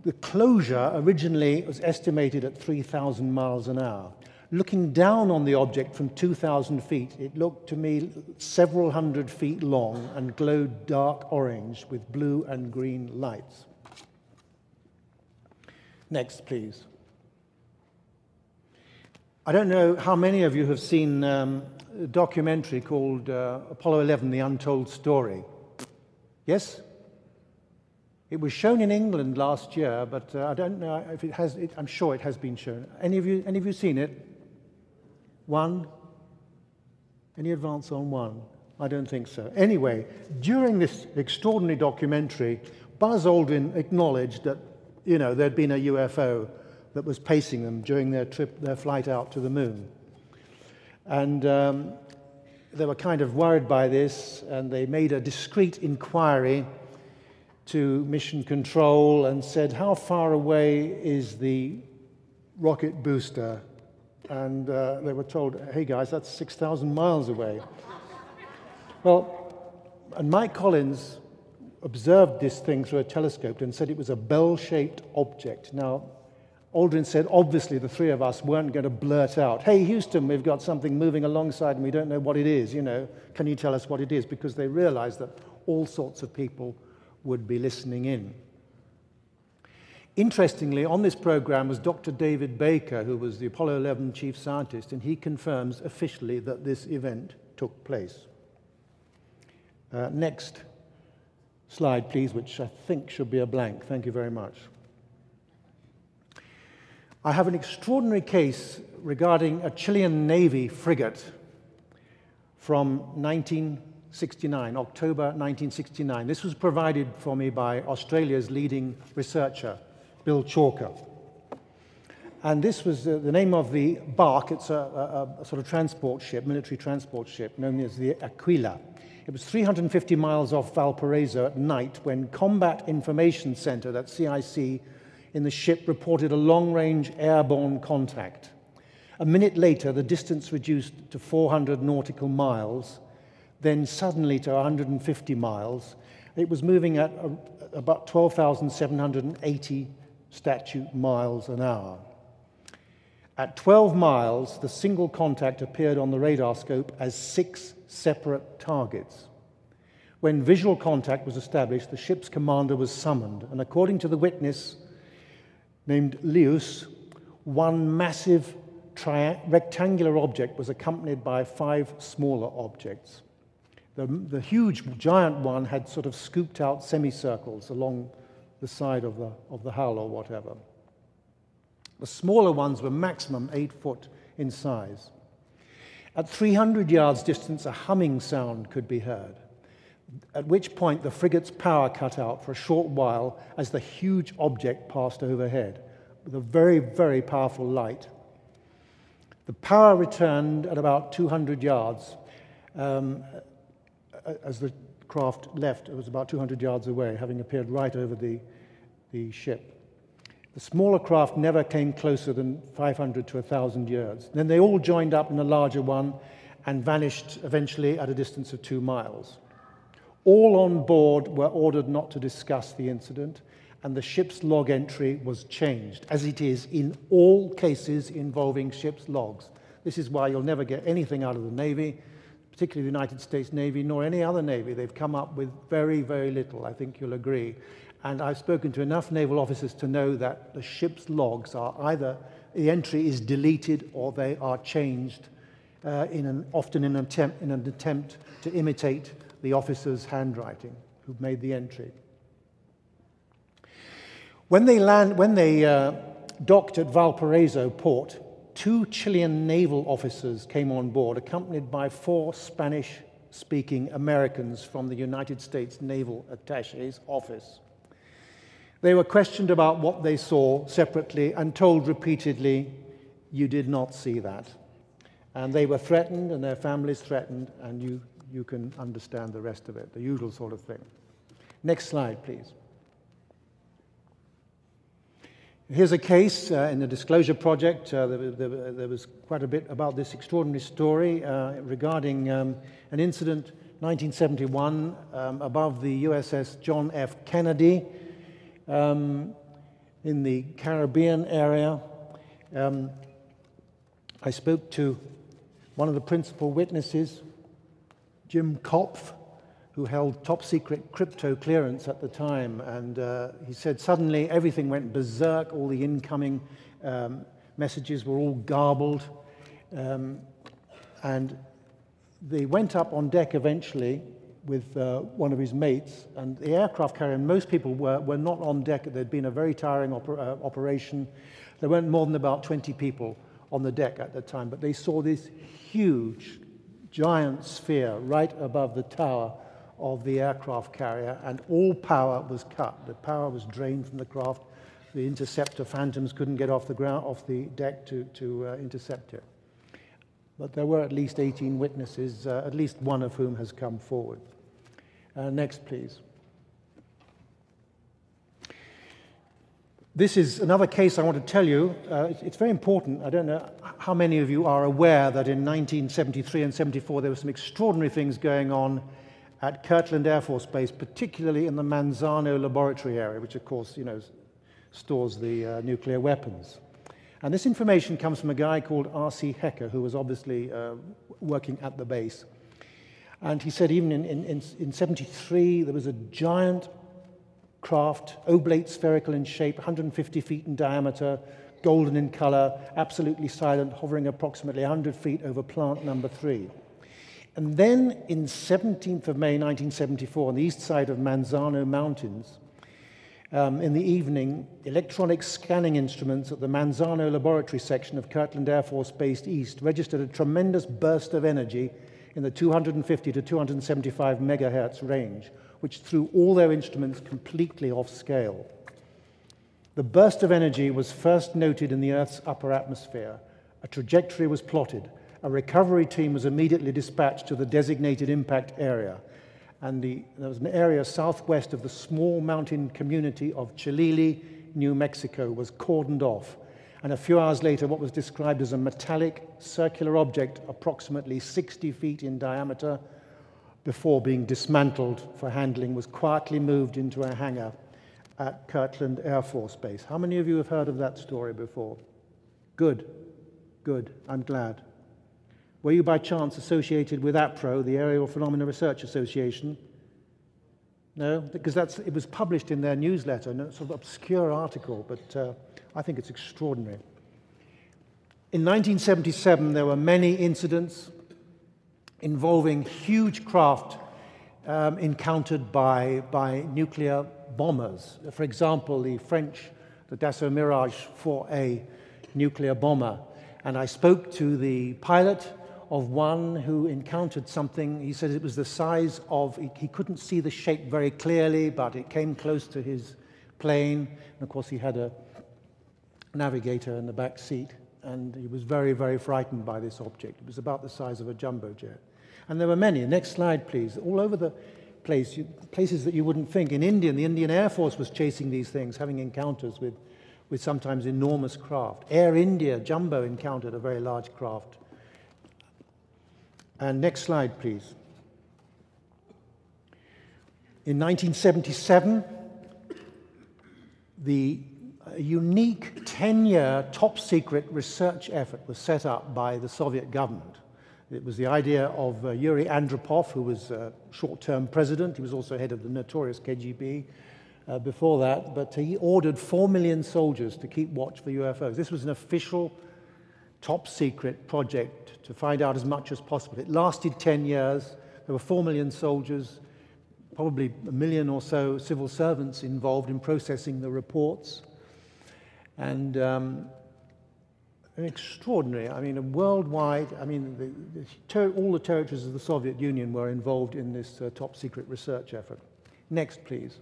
[SPEAKER 2] the closure originally was estimated at 3,000 miles an hour. Looking down on the object from 2,000 feet, it looked to me several hundred feet long and glowed dark orange with blue and green lights. Next, please. I don't know how many of you have seen a documentary called Apollo 11, The Untold Story. Yes? It was shown in England last year, but I don't know if it has. I'm sure it has been shown. Any of you seen it? One? Any advance on one? I don't think so. Anyway, during this extraordinary documentary, Buzz Aldrin acknowledged that, you know, there'd been a UFO that was pacing them during their flight out to the moon. And they were kind of worried by this, and they made a discreet inquiry to Mission Control and said, how far away is the rocket booster? And they were told, hey guys, that's 6,000 miles away. Well, and Mike Collins observed this thing through a telescope and said it was a bell-shaped object. Now, Aldrin said, obviously, the three of us weren't going to blurt out, hey, Houston, we've got something moving alongside and we don't know what it is, you know, can you tell us what it is? Because they realized that all sorts of people would be listening in. Interestingly, on this program was Dr. David Baker, who was the Apollo 11 chief scientist, and he confirms officially that this event took place. Next slide, please, which I think should be a blank. Thank you very much. I have an extraordinary case regarding a Chilean Navy frigate from 1969, October 1969. This was provided for me by Australia's leading researcher, Bill Chalker. And this was the name of the bark. It's a sort of transport ship, military transport ship, known as the Aquila. It was 350 miles off Valparaiso at night when Combat Information Center, that's CIC, in the ship reported a long-range airborne contact. A minute later, the distance reduced to 400 nautical miles, then suddenly to 150 miles. It was moving at about 12,780 statute miles an hour. At 12 miles, the single contact appeared on the radar scope as 6 separate targets. When visual contact was established, the ship's commander was summoned, and according to the witness named Leus, one massive rectangular object was accompanied by 5 smaller objects. The huge, giant one had sort of scooped out semicircles along the side of the hull or whatever. The smaller ones were maximum 8 foot in size. At 300 yards distance, a humming sound could be heard, at which point the frigate's power cut out for a short while as the huge object passed overhead with a very, very powerful light. The power returned at about 200 yards. As the craft left, it was about 200 yards away, having appeared right over the ship. The smaller craft never came closer than 500 to 1,000 yards. Then they all joined up in a larger one and vanished eventually at a distance of 2 miles. All on board were ordered not to discuss the incident, and the ship's log entry was changed, as it is in all cases involving ship's logs. This is why you'll never get anything out of the Navy, particularly the United States Navy, nor any other Navy. They've come up with very, very little, I think you'll agree. And I've spoken to enough naval officers to know that the ship's logs are either, the entry is deleted or they are changed, often in an attempt to imitate the officer's handwriting who made the entry. When they docked at Valparaiso port, 2 Chilean naval officers came on board, accompanied by 4 Spanish-speaking Americans from the United States Naval Attaché's office. They were questioned about what they saw separately and told repeatedly, you did not see that. And they were threatened and their families threatened, and you can understand the rest of it, the usual sort of thing. Next slide, please. Here's a case in the Disclosure Project. There was quite a bit about this extraordinary story regarding an incident 1971 above the USS John F. Kennedy. in the Caribbean area. I spoke to one of the principal witnesses, Jim Kopf, who held top-secret crypto clearance at the time, and he said suddenly everything went berserk, all the incoming messages were all garbled, and they went up on deck eventually with one of his mates, and the aircraft carrier, and most people were not on deck. There'd been a very tiring operation. There weren't more than about 20 people on the deck at the time, but they saw this huge, giant sphere right above the tower of the aircraft carrier, and all power was cut. The power was drained from the craft. The interceptor Phantoms couldn't get off the ground, off the deck to intercept it. But there were at least 18 witnesses, at least one of whom has come forward. Next, please. This is another case I want to tell you. It's very important. I don't know how many of you are aware that in 1973 and 74 there were some extraordinary things going on at Kirtland Air Force Base, particularly in the Manzano laboratory area, which of course, you know, stores the nuclear weapons. And this information comes from a guy called R.C. Hecker, who was obviously working at the base. And he said even in 73, there was a giant craft, oblate spherical in shape, 150 feet in diameter, golden in color, absolutely silent, hovering approximately 100 feet over plant number 3. And then in 17th of May 1974, on the east side of Manzano Mountains, in the evening, electronic scanning instruments at the Manzano laboratory section of Kirtland Air Force Base East registered a tremendous burst of energy in the 250 to 275 megahertz range, which threw all their instruments completely off scale. The burst of energy was first noted in the Earth's upper atmosphere. A trajectory was plotted. A recovery team was immediately dispatched to the designated impact area. And there was an area southwest of the small mountain community of Chalili, New Mexico, was cordoned off. And a few hours later, what was described as a metallic circular object approximately 60 feet in diameter, before being dismantled for handling, was quietly moved into a hangar at Kirtland Air Force Base. How many of you have heard of that story before? Good, good, I'm glad. Were you by chance associated with APRO, the Aerial Phenomena Research Association? No? Because it was published in their newsletter, and it's sort of an obscure article, but I think it's extraordinary. In 1977, there were many incidents involving huge craft encountered by nuclear bombers. For example, the French, the Dassault Mirage 4A nuclear bomber. And I spoke to the pilot of one who encountered something. He said it was the size of, he couldn't see the shape very clearly, but it came close to his plane. And of course, he had a navigator in the back seat, and he was very, very frightened by this object. It was about the size of a jumbo jet. And there were many. Next slide, please. All over the place, places that you wouldn't think. In India, the Indian Air Force was chasing these things, having encounters with sometimes enormous craft. Air India, Jumbo, encountered a very large craft. And next slide, please. In 1977, a unique 10-year top-secret research effort was set up by the Soviet government. It was the idea of Yuri Andropov, who was short-term president. He was also head of the notorious KGB before that, but he ordered 4 million soldiers to keep watch for UFOs. This was an official top-secret project to find out as much as possible. It lasted 10 years. There were 4 million soldiers, probably 1 million or so civil servants involved in processing the reports. And extraordinary. I mean, worldwide, I mean, all the territories of the Soviet Union were involved in this top-secret research effort. Next, please.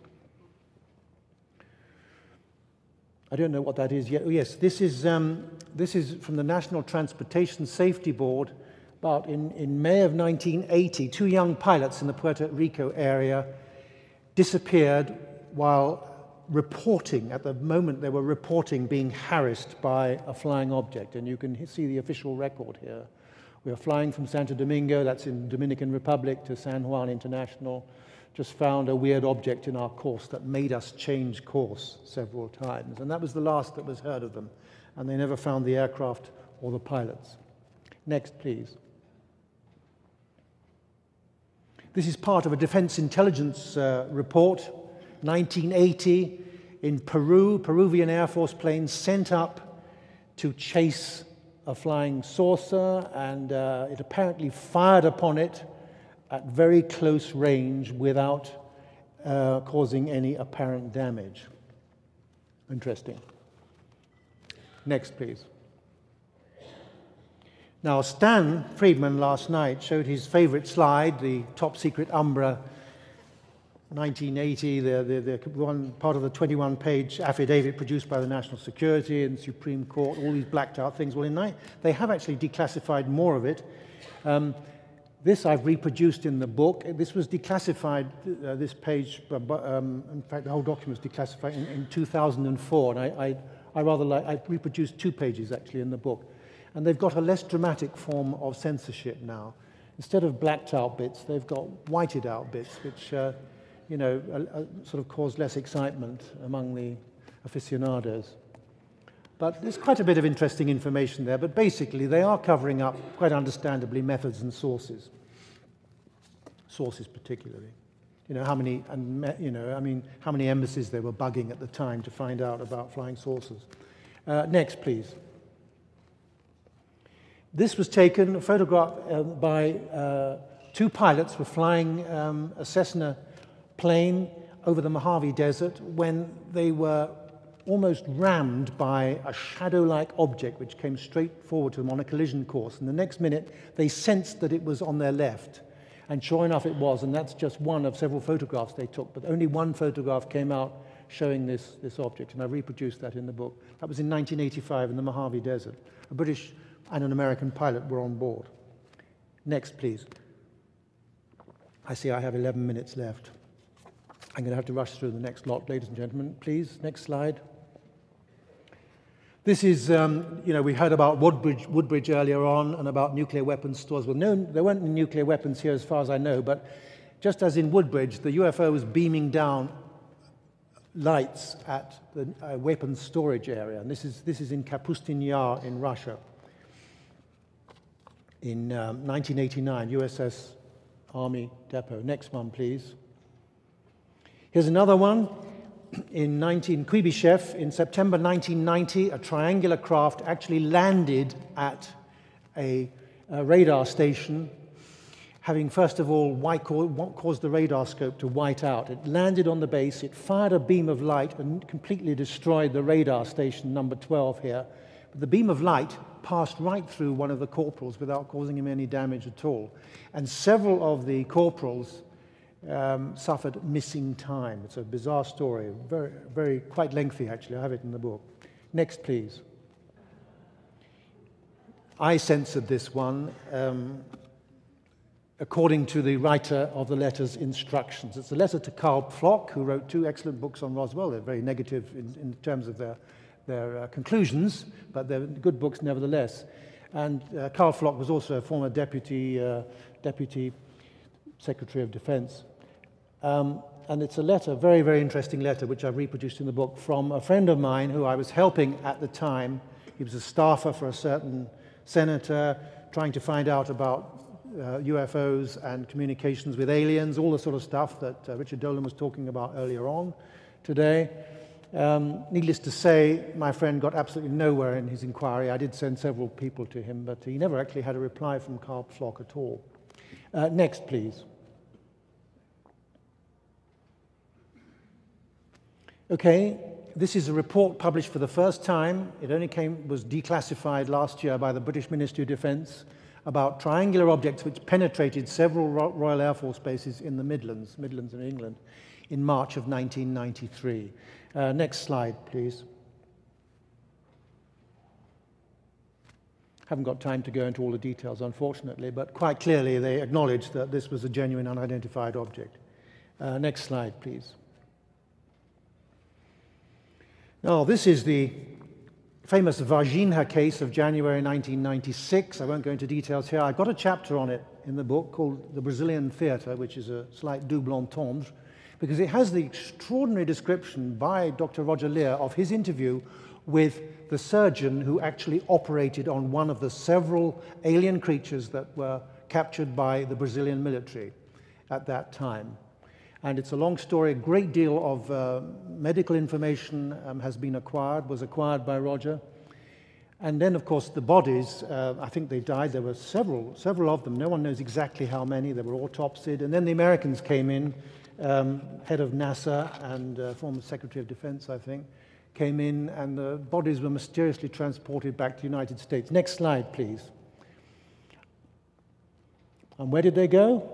[SPEAKER 2] I don't know what that is yet. Oh, yes, this is from the National Transportation Safety Board. About in May of 1980, 2 young pilots in the Puerto Rico area disappeared while reporting, at the moment they were reporting being harassed by a flying object, and you can see the official record here. We were flying from Santo Domingo, that's in Dominican Republic, to San Juan International, just found a weird object in our course that made us change course several times. And that was the last that was heard of them. And they never found the aircraft or the pilots. Next, please. This is part of a Defense Intelligence report, 1980, in Peru. Peruvian Air Force planes sent up to chase a flying saucer, and it apparently fired upon it at very close range without causing any apparent damage. Interesting. Next, please. Now, Stan Friedman last night showed his favorite slide, the top secret Umbra 1980, the one part of the 21-page affidavit produced by the National Security and Supreme Court, all these blacked out things. Well, they have actually declassified more of it. This I've reproduced in the book. This was declassified, this page, in fact, the whole document was declassified in 2004, and I reproduced 2 pages actually in the book. And they've got a less dramatic form of censorship now. Instead of blacked out bits, they've got whited out bits, which sort of cause less excitement among the aficionados. But there's quite a bit of interesting information there, but basically they are covering up, quite understandably, methods and sources. Sources particularly. How many embassies they were bugging at the time to find out about flying saucers. Next, please. This was taken, a photograph by 2 pilots were flying a Cessna plane over the Mojave Desert when they were almost rammed by a shadow-like object which came straight forward to them on a collision course. And the next minute, they sensed that it was on their left. And sure enough, it was. And that's just one of several photographs they took. But only one photograph came out showing this object. And I reproduced that in the book. That was in 1985 in the Mojave Desert. A British and an American pilot were on board. Next, please. I see I have 11 minutes left. I'm going to have to rush through the next lot, ladies and gentlemen. Please, next slide. This is, we heard about Woodbridge earlier on and about nuclear weapons stores. Well, no, there weren't any nuclear weapons here as far as I know, but just as in Woodbridge, the UFO was beaming down lights at the weapons storage area. And this is in Kapustin Yar in Russia. In 1989, USS Army Depot. Next one, please. Here's another one. In Kuibyshev, in September 1990, a triangular craft actually landed at a radar station, having first of all caused the radar scope to white out. It landed on the base, it fired a beam of light and completely destroyed the radar station number 12 here. But the beam of light passed right through one of the corporals without causing him any damage at all. And several of the corporals suffered missing time. It's a bizarre story, very quite lengthy actually. I have it in the book. Next, please. I censored this one according to the writer of the letter's instructions. It's a letter to Carl Pflock, who wrote 2 excellent books on Roswell. They're very negative in terms of their conclusions, but they're good books nevertheless. And Carl Pflock was also a former deputy Secretary of Defense. And it's a letter, very, very interesting letter, which I've reproduced in the book, from a friend of mine who I was helping at the time. He was a staffer for a certain senator, trying to find out about UFOs and communications with aliens, all the sort of stuff that Richard Dolan was talking about earlier on today. Needless to say, my friend got absolutely nowhere in his inquiry. I did send several people to him, but he never actually had a reply from Carl Pflock at all. Next, please. Okay, this is a report published for the first time. It only was declassified last year by the British Ministry of Defence about triangular objects which penetrated several Royal Air Force bases in the Midlands in England, in March of 1993. Next slide, please. Haven't got time to go into all the details, unfortunately, but quite clearly they acknowledged that this was a genuine unidentified object. Next slide, please. Now, this is the famous Varginha case of January 1996. I won't go into details here. I've got a chapter on it in the book called The Brazilian Theatre, which is a slight double entendre, because it has the extraordinary description by Dr. Roger Lear of his interview with the surgeon who actually operated on one of the several alien creatures that were captured by the Brazilian military at that time. And it's a long story. A great deal of medical information was acquired by Roger. And then, of course, the bodies, I think they died. There were several of them. No one knows exactly how many. They were autopsied. And then the Americans came in, head of NASA and former Secretary of Defense, I think, came in, and the bodies were mysteriously transported back to the United States. Next slide, please. And where did they go?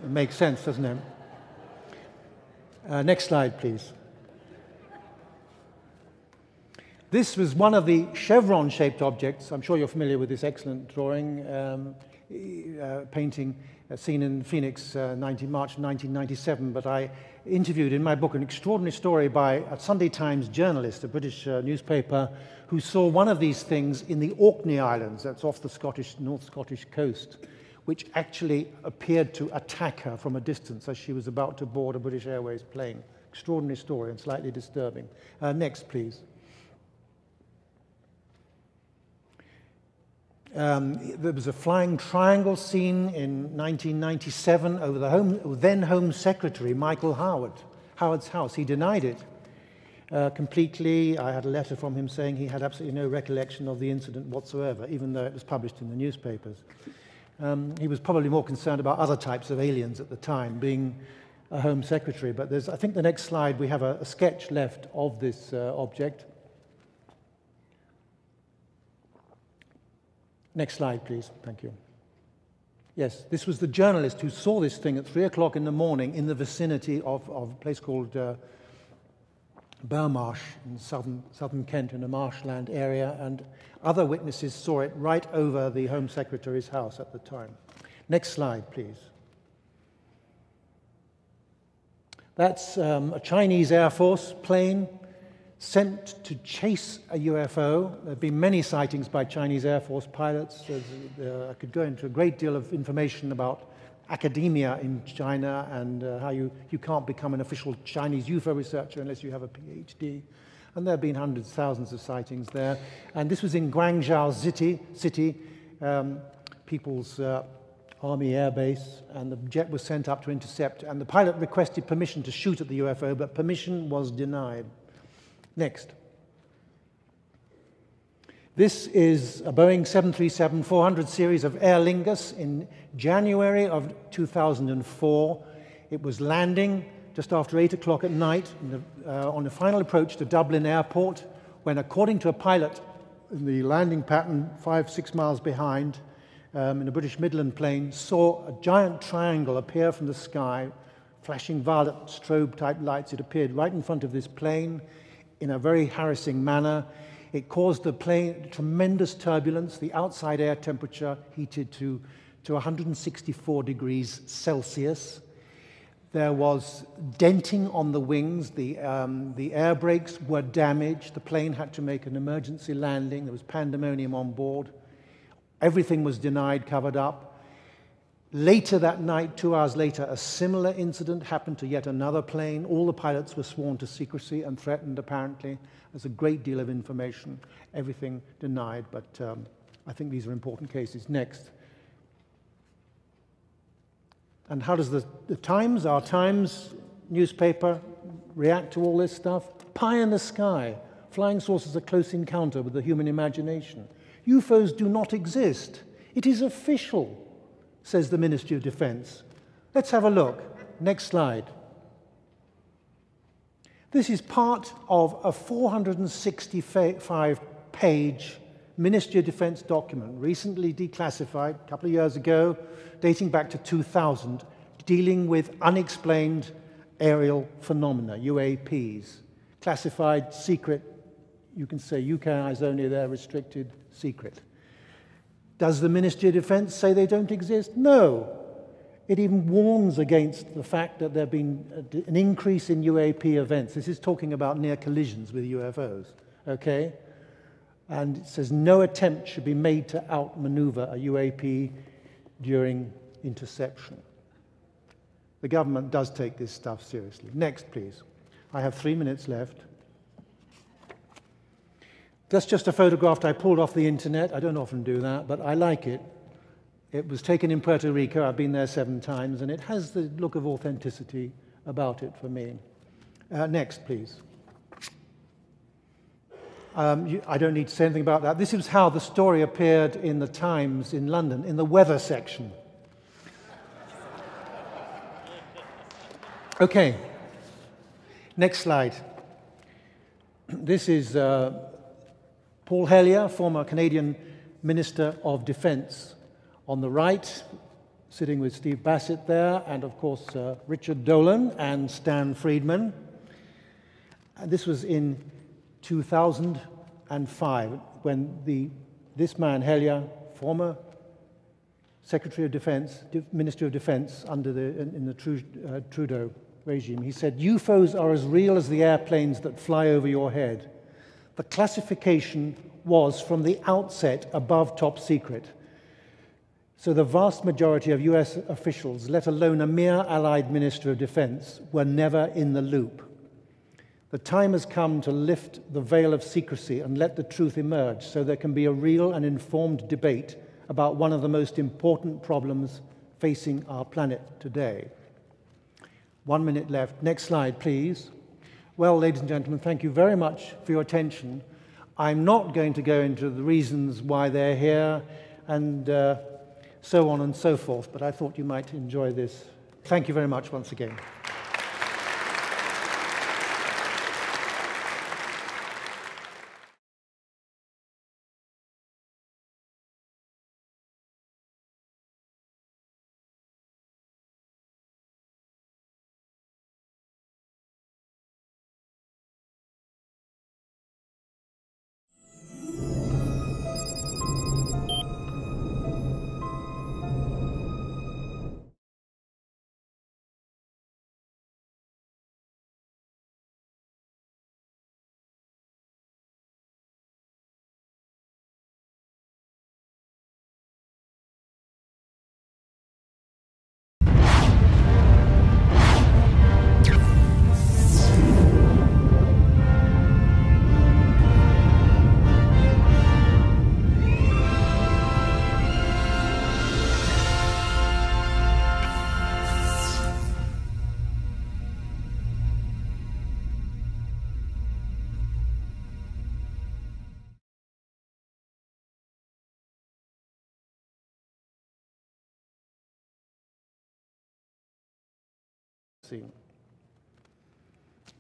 [SPEAKER 2] It makes sense, doesn't it? Next slide, please. This was one of the chevron-shaped objects. I'm sure you're familiar with this excellent drawing, painting seen in Phoenix, March 1997. But I interviewed in my book an extraordinary story by a Sunday Times journalist, a British newspaper, who saw one of these things in the Orkney Islands, that's off the North Scottish coast, which actually appeared to attack her from a distance as she was about to board a British Airways plane. Extraordinary story and slightly disturbing. Next, please. There was a flying triangle seen in 1997 over the then Home Secretary, Michael Howard's house. He denied it completely. I had a letter from him saying he had absolutely no recollection of the incident whatsoever, even though it was published in the newspapers. He was probably more concerned about other types of aliens at the time, being a Home Secretary. But there's, I think the next slide, we have a sketch left of this object. Next slide, please. Thank you. Yes, this was the journalist who saw this thing at 3 o'clock in the morning in the vicinity of a place called Burmarsh in southern Kent, in a marshland area, and other witnesses saw it right over the Home Secretary's house at the time. Next slide, please. That's a Chinese Air Force plane sent to chase a UFO. There have been many sightings by Chinese Air Force pilots. I could go into a great deal of information about academia in China and how you can't become an official Chinese UFO researcher unless you have a PhD. And there have been hundreds, thousands of sightings there. And this was in Guangzhou City, People's Army Air Base, and the jet was sent up to intercept. And the pilot requested permission to shoot at the UFO, but permission was denied. Next. This is a Boeing 737-400 series of Aer Lingus in January of 2004. It was landing just after 8 o'clock at night on the final approach to Dublin Airport, when, according to a pilot in the landing pattern 5-6 miles behind, in a British Midland plane, saw a giant triangle appear from the sky, flashing violet strobe-type lights. It appeared right in front of this plane in a very harassing manner. It caused the plane tremendous turbulence. The outside air temperature heated to 164 degrees Celsius. There was denting on the wings. The air brakes were damaged. The plane had to make an emergency landing. There was pandemonium on board. Everything was denied, covered up. Later that night, 2 hours later, a similar incident happened to yet another plane. All the pilots were sworn to secrecy and threatened, apparently. There's a great deal of information, everything denied, but I think these are important cases. Next. And how does the Times, our Times newspaper, react to all this stuff? Pie in the sky. Flying saucers, a close encounter with the human imagination. UFOs do not exist. It is official, says the Ministry of Defense. Let's have a look. Next slide. This is part of a 465-page Ministry of Defense document, recently declassified a couple of years ago, dating back to 2000, dealing with unexplained aerial phenomena, UAPs. Classified, secret, you can say UK eyes only, they're restricted, secret. Does the Ministry of Defense say they don't exist? No. It even warns against the fact that there have been an increase in UAP events. This is talking about near collisions with UFOs, okay? And it says no attempt should be made to outmaneuver a UAP during interception. The government does take this stuff seriously. Next, please. I have 3 minutes left. That's just a photograph I pulled off the internet. I don't often do that, but I like it. It was taken in Puerto Rico. I've been there 7 times, and it has the look of authenticity about it for me. Next, please. I don't need to say anything about that. This is how the story appeared in the Times in London, in the weather section. Okay. Next slide. This is Paul Hellyer, former Canadian Minister of Defence. On the right, sitting with Steve Bassett there, and of course Richard Dolan and Stan Friedman. And this was in 2005, when this man, Hellyer, former Secretary of Defense, Minister of Defense in the Trudeau regime, he said, UFOs are as real as the airplanes that fly over your head. The classification was from the outset above top secret. So the vast majority of US officials, let alone a mere allied Minister of Defense, were never in the loop. The time has come to lift the veil of secrecy and let the truth emerge so there can be a real and informed debate about one of the most important problems facing our planet today. 1 minute left. Next slide, please. Well, ladies and gentlemen, thank you very much for your attention. I'm not going to go into the reasons why they're here and so on and so forth, but I thought you might enjoy this. Thank you very much once again.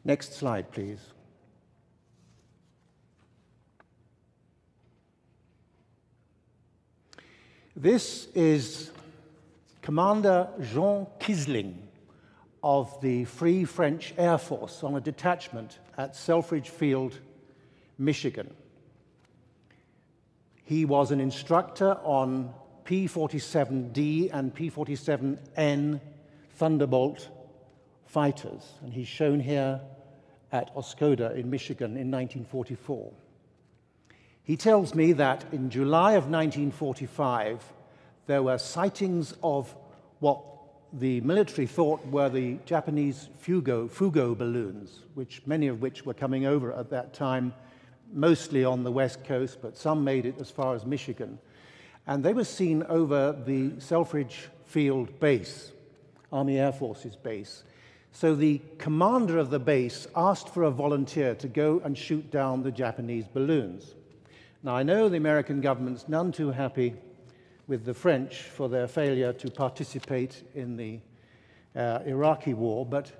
[SPEAKER 2] Next slide, please. This is Commander Jean Kisling of the Free French Air Force on a detachment at Selfridge Field, Michigan. He was an instructor on P-47D and P-47N Thunderbolt fighters, and he's shown here at Oscoda in Michigan in 1944. He tells me that in July of 1945, there were sightings of what the military thought were the Japanese Fugo balloons, many of which were coming over at that time, mostly on the West Coast, but some made it as far as Michigan. And they were seen over the Selfridge Field base, Army Air Forces base. So the commander of the base asked for a volunteer to go and shoot down the Japanese balloons. Now, I know the American government's none too happy with the French for their failure to participate in the Iraqi war, but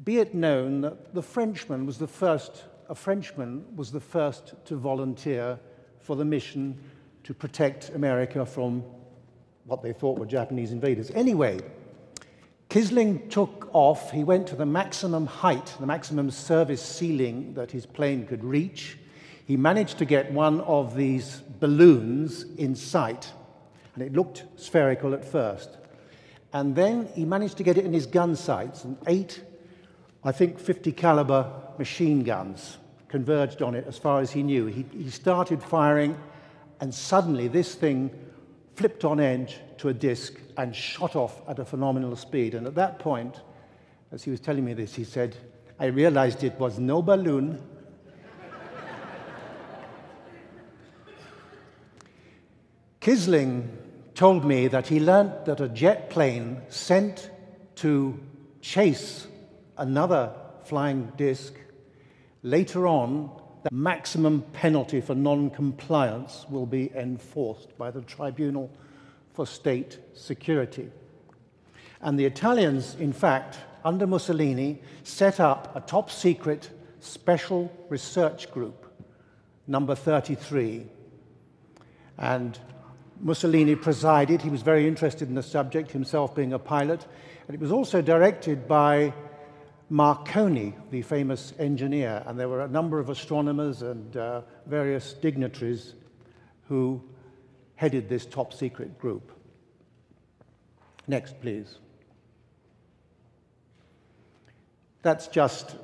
[SPEAKER 2] be it known that a Frenchman was the first to volunteer for the mission to protect America from what they thought were Japanese invaders. Anyway, Kisling took off. He went to the maximum height, the maximum service ceiling that his plane could reach. He managed to get one of these balloons in sight, and it looked spherical at first. And then he managed to get it in his gun sights, and 8, I think, 50 caliber machine guns converged on it as far as he knew. He started firing, and suddenly this thing flipped on edge to a disc and shot off at a phenomenal speed. And at that point, as he was telling me this, he said, I realized it was no balloon. Kisling told me that he learnt that a jet plane sent to chase another flying disc, later on, the maximum penalty for non-compliance will be enforced by the Tribunal for State Security. And the Italians, in fact, under Mussolini, set up a top-secret special research group, number 33. And Mussolini presided. He was very interested in the subject, himself being a pilot. And it was also directed by Marconi, the famous engineer. And there were a number of astronomers and various dignitaries who headed this top-secret group. Next, please. That's just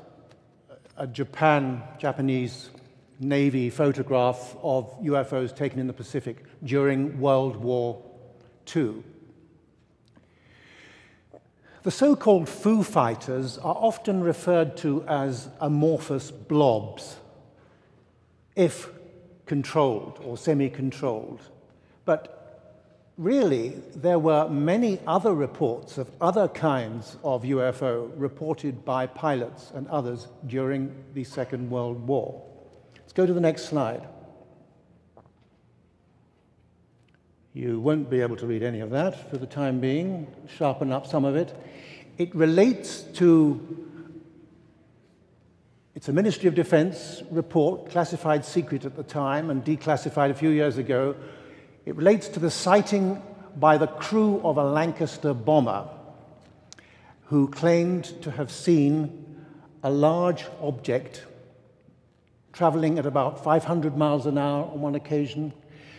[SPEAKER 2] a Japanese Navy photograph of UFOs taken in the Pacific during World War II. The so-called Foo Fighters are often referred to as amorphous blobs, if controlled or semi-controlled. But really, there were many other reports of other kinds of UFO reported by pilots and others during the Second World War. Let's go to the next slide. You won't be able to read any of that for the time being. Sharpen up some of it. It relates to, it's a Ministry of Defense report, classified secret at the time and declassified a few years ago. It relates to the sighting by the crew of a Lancaster bomber who claimed to have seen a large object traveling at about 500 miles an hour on one occasion.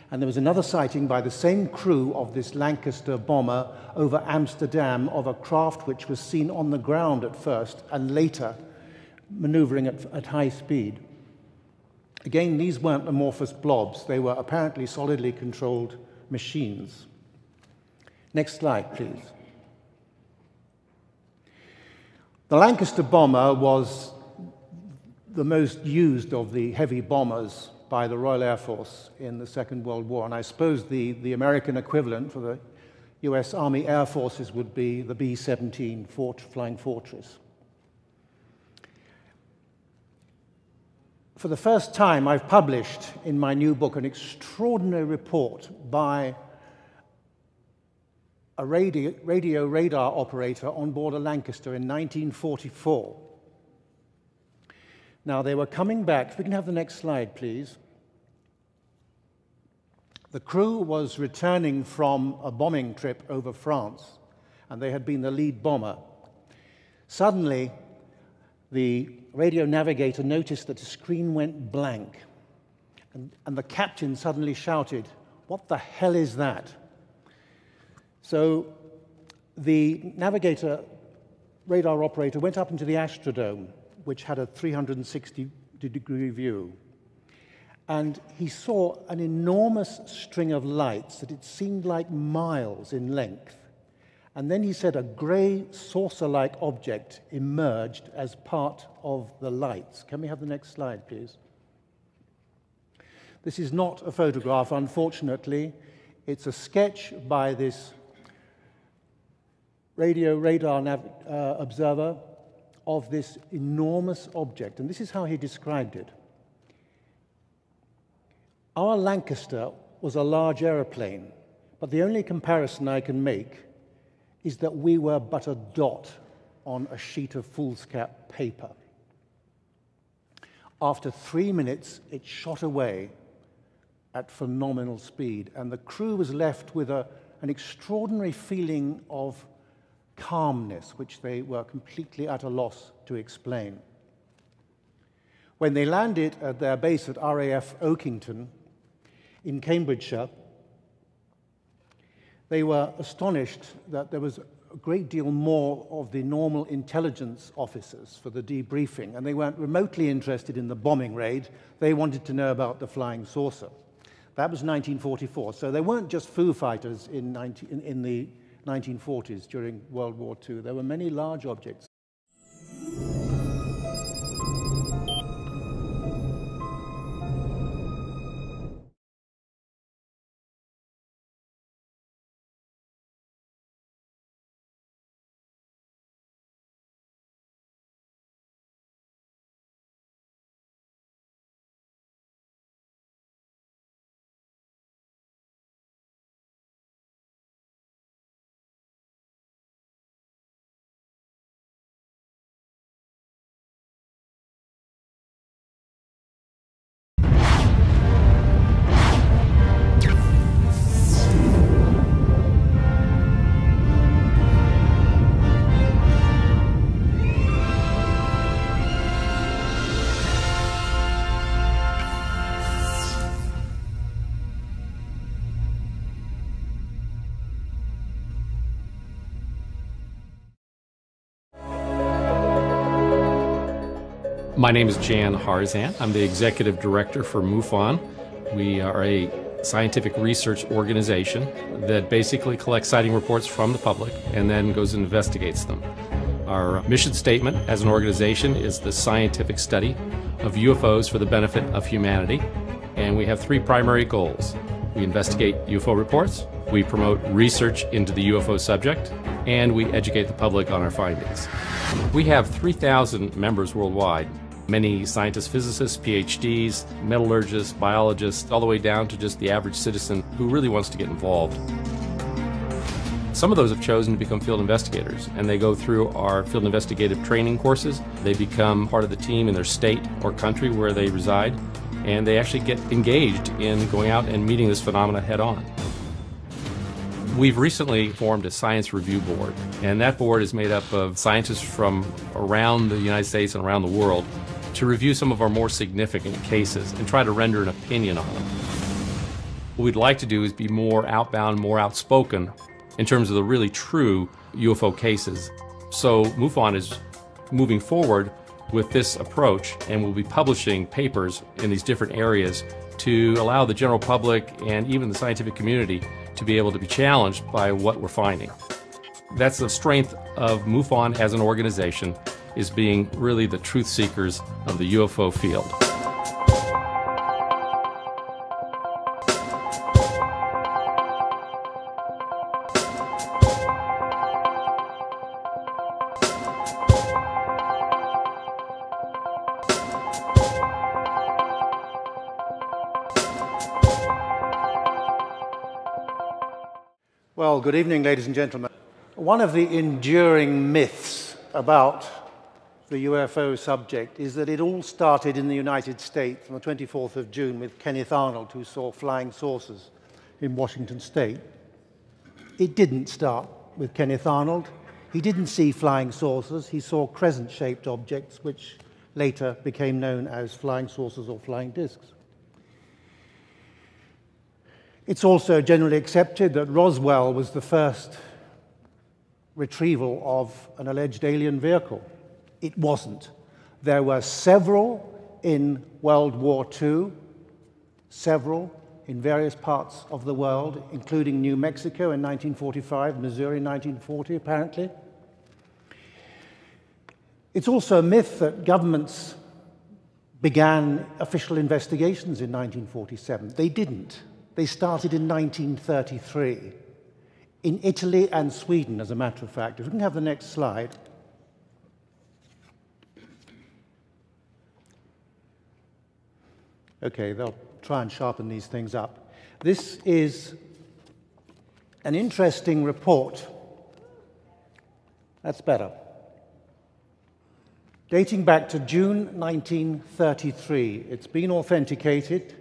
[SPEAKER 2] And there was another sighting by the same crew of this Lancaster bomber over Amsterdam of a craft which was seen on the ground at first and later maneuvering at high speed. Again, these weren't amorphous blobs. They were apparently solidly controlled machines. Next slide, please. The Lancaster bomber was the most used of the heavy bombers by the Royal Air Force in the Second World War. And I suppose the American equivalent for the US Army Air Forces would be the B-17 Flying Fortress. For the first time, I've published in my new book an extraordinary report by a radio radar operator on board a Lancaster in 1944. Now, they were coming back. If we can have the next slide, please. The crew was returning from a bombing trip over France, and they had been the lead bomber. Suddenly, the radio navigator noticed that the screen went blank, and the captain suddenly shouted, "What the hell is that?" So the navigator, radar operator, went up into the Astrodome, which had a 360-degree view, and he saw an enormous string of lights that it seemed like miles in length. And then he said a gray saucer-like object emerged as part of the lights. Can we have the next slide, please? This is not a photograph, unfortunately. It's a sketch by this radio radar observer of this enormous object. And this is how he described it. Our Lancaster was a large aeroplane, but the only comparison I can make is that we were but a dot on a sheet of foolscap paper. After 3 minutes, it shot away at phenomenal speed, and the crew was left with an extraordinary feeling of calmness, which they were completely at a loss to explain. When they landed at their base at RAF Oakington in Cambridgeshire, they were astonished that there was a great deal more of the normal intelligence officers for the debriefing, and they weren't remotely interested in the bombing raid. They wanted to know about the flying saucer. That was 1944. So they weren't just Foo Fighters in the 1940s during World War II. There were many large objects.
[SPEAKER 1] My name is Jan Harzan. I'm the executive director for MUFON. We are a scientific research organization that basically collects sighting reports from the public and then goes and investigates them. Our mission statement as an organization is the scientific study of UFOs for the benefit of humanity, and we have three primary goals. We investigate UFO reports, we promote research into the UFO subject, and we educate the public on our findings. We have 3,000 members worldwide. Many scientists, physicists, PhDs, metallurgists, biologists, all the way down to just the average citizen who really wants to get involved. Some of those have chosen to become field investigators, and they go through our field investigative training courses. They become part of the team in their state or country where they reside, and they actually get engaged in going out and meeting this phenomena head on. We've recently formed a science review board, and that board is made up of scientists from around the United States and around the world to review some of our more significant cases and try to render an opinion on them. What we'd like to do is be more outbound, more outspoken in terms of the really true UFO cases. So MUFON is moving forward with this approach, and we'll be publishing papers in these different areas to allow the general public and even the scientific community to be able to be challenged by what we're finding. That's the strength of MUFON as an organization, is being really the truth seekers of the UFO field.
[SPEAKER 2] Well, good evening, ladies and gentlemen. One of the enduring myths about the UFO subject is that it all started in the United States on the 24th of June with Kenneth Arnold, who saw flying saucers in Washington State. It didn't start with Kenneth Arnold. He didn't see flying saucers. He saw crescent-shaped objects, which later became known as flying saucers or flying discs. It's also generally accepted that Roswell was the first retrieval of an alleged alien vehicle. It wasn't. There were several in World War II, several in various parts of the world, including New Mexico in 1945, Missouri in 1940, apparently. It's also a myth that governments began official investigations in 1947. They didn't. They started in 1933, in Italy and Sweden, as a matter of fact. If we can have the next slide. Okay, they'll try and sharpen these things up. This is an interesting report. That's better. Dating back to June 1933. It's been authenticated.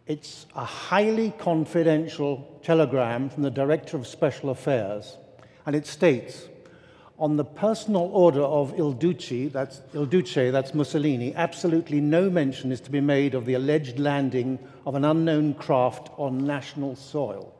[SPEAKER 2] It's a highly confidential telegram from the Director of Special Affairs, and it states, on the personal order of Il Duce, that's Mussolini, absolutely no mention is to be made of the alleged landing of an unknown craft on national soil.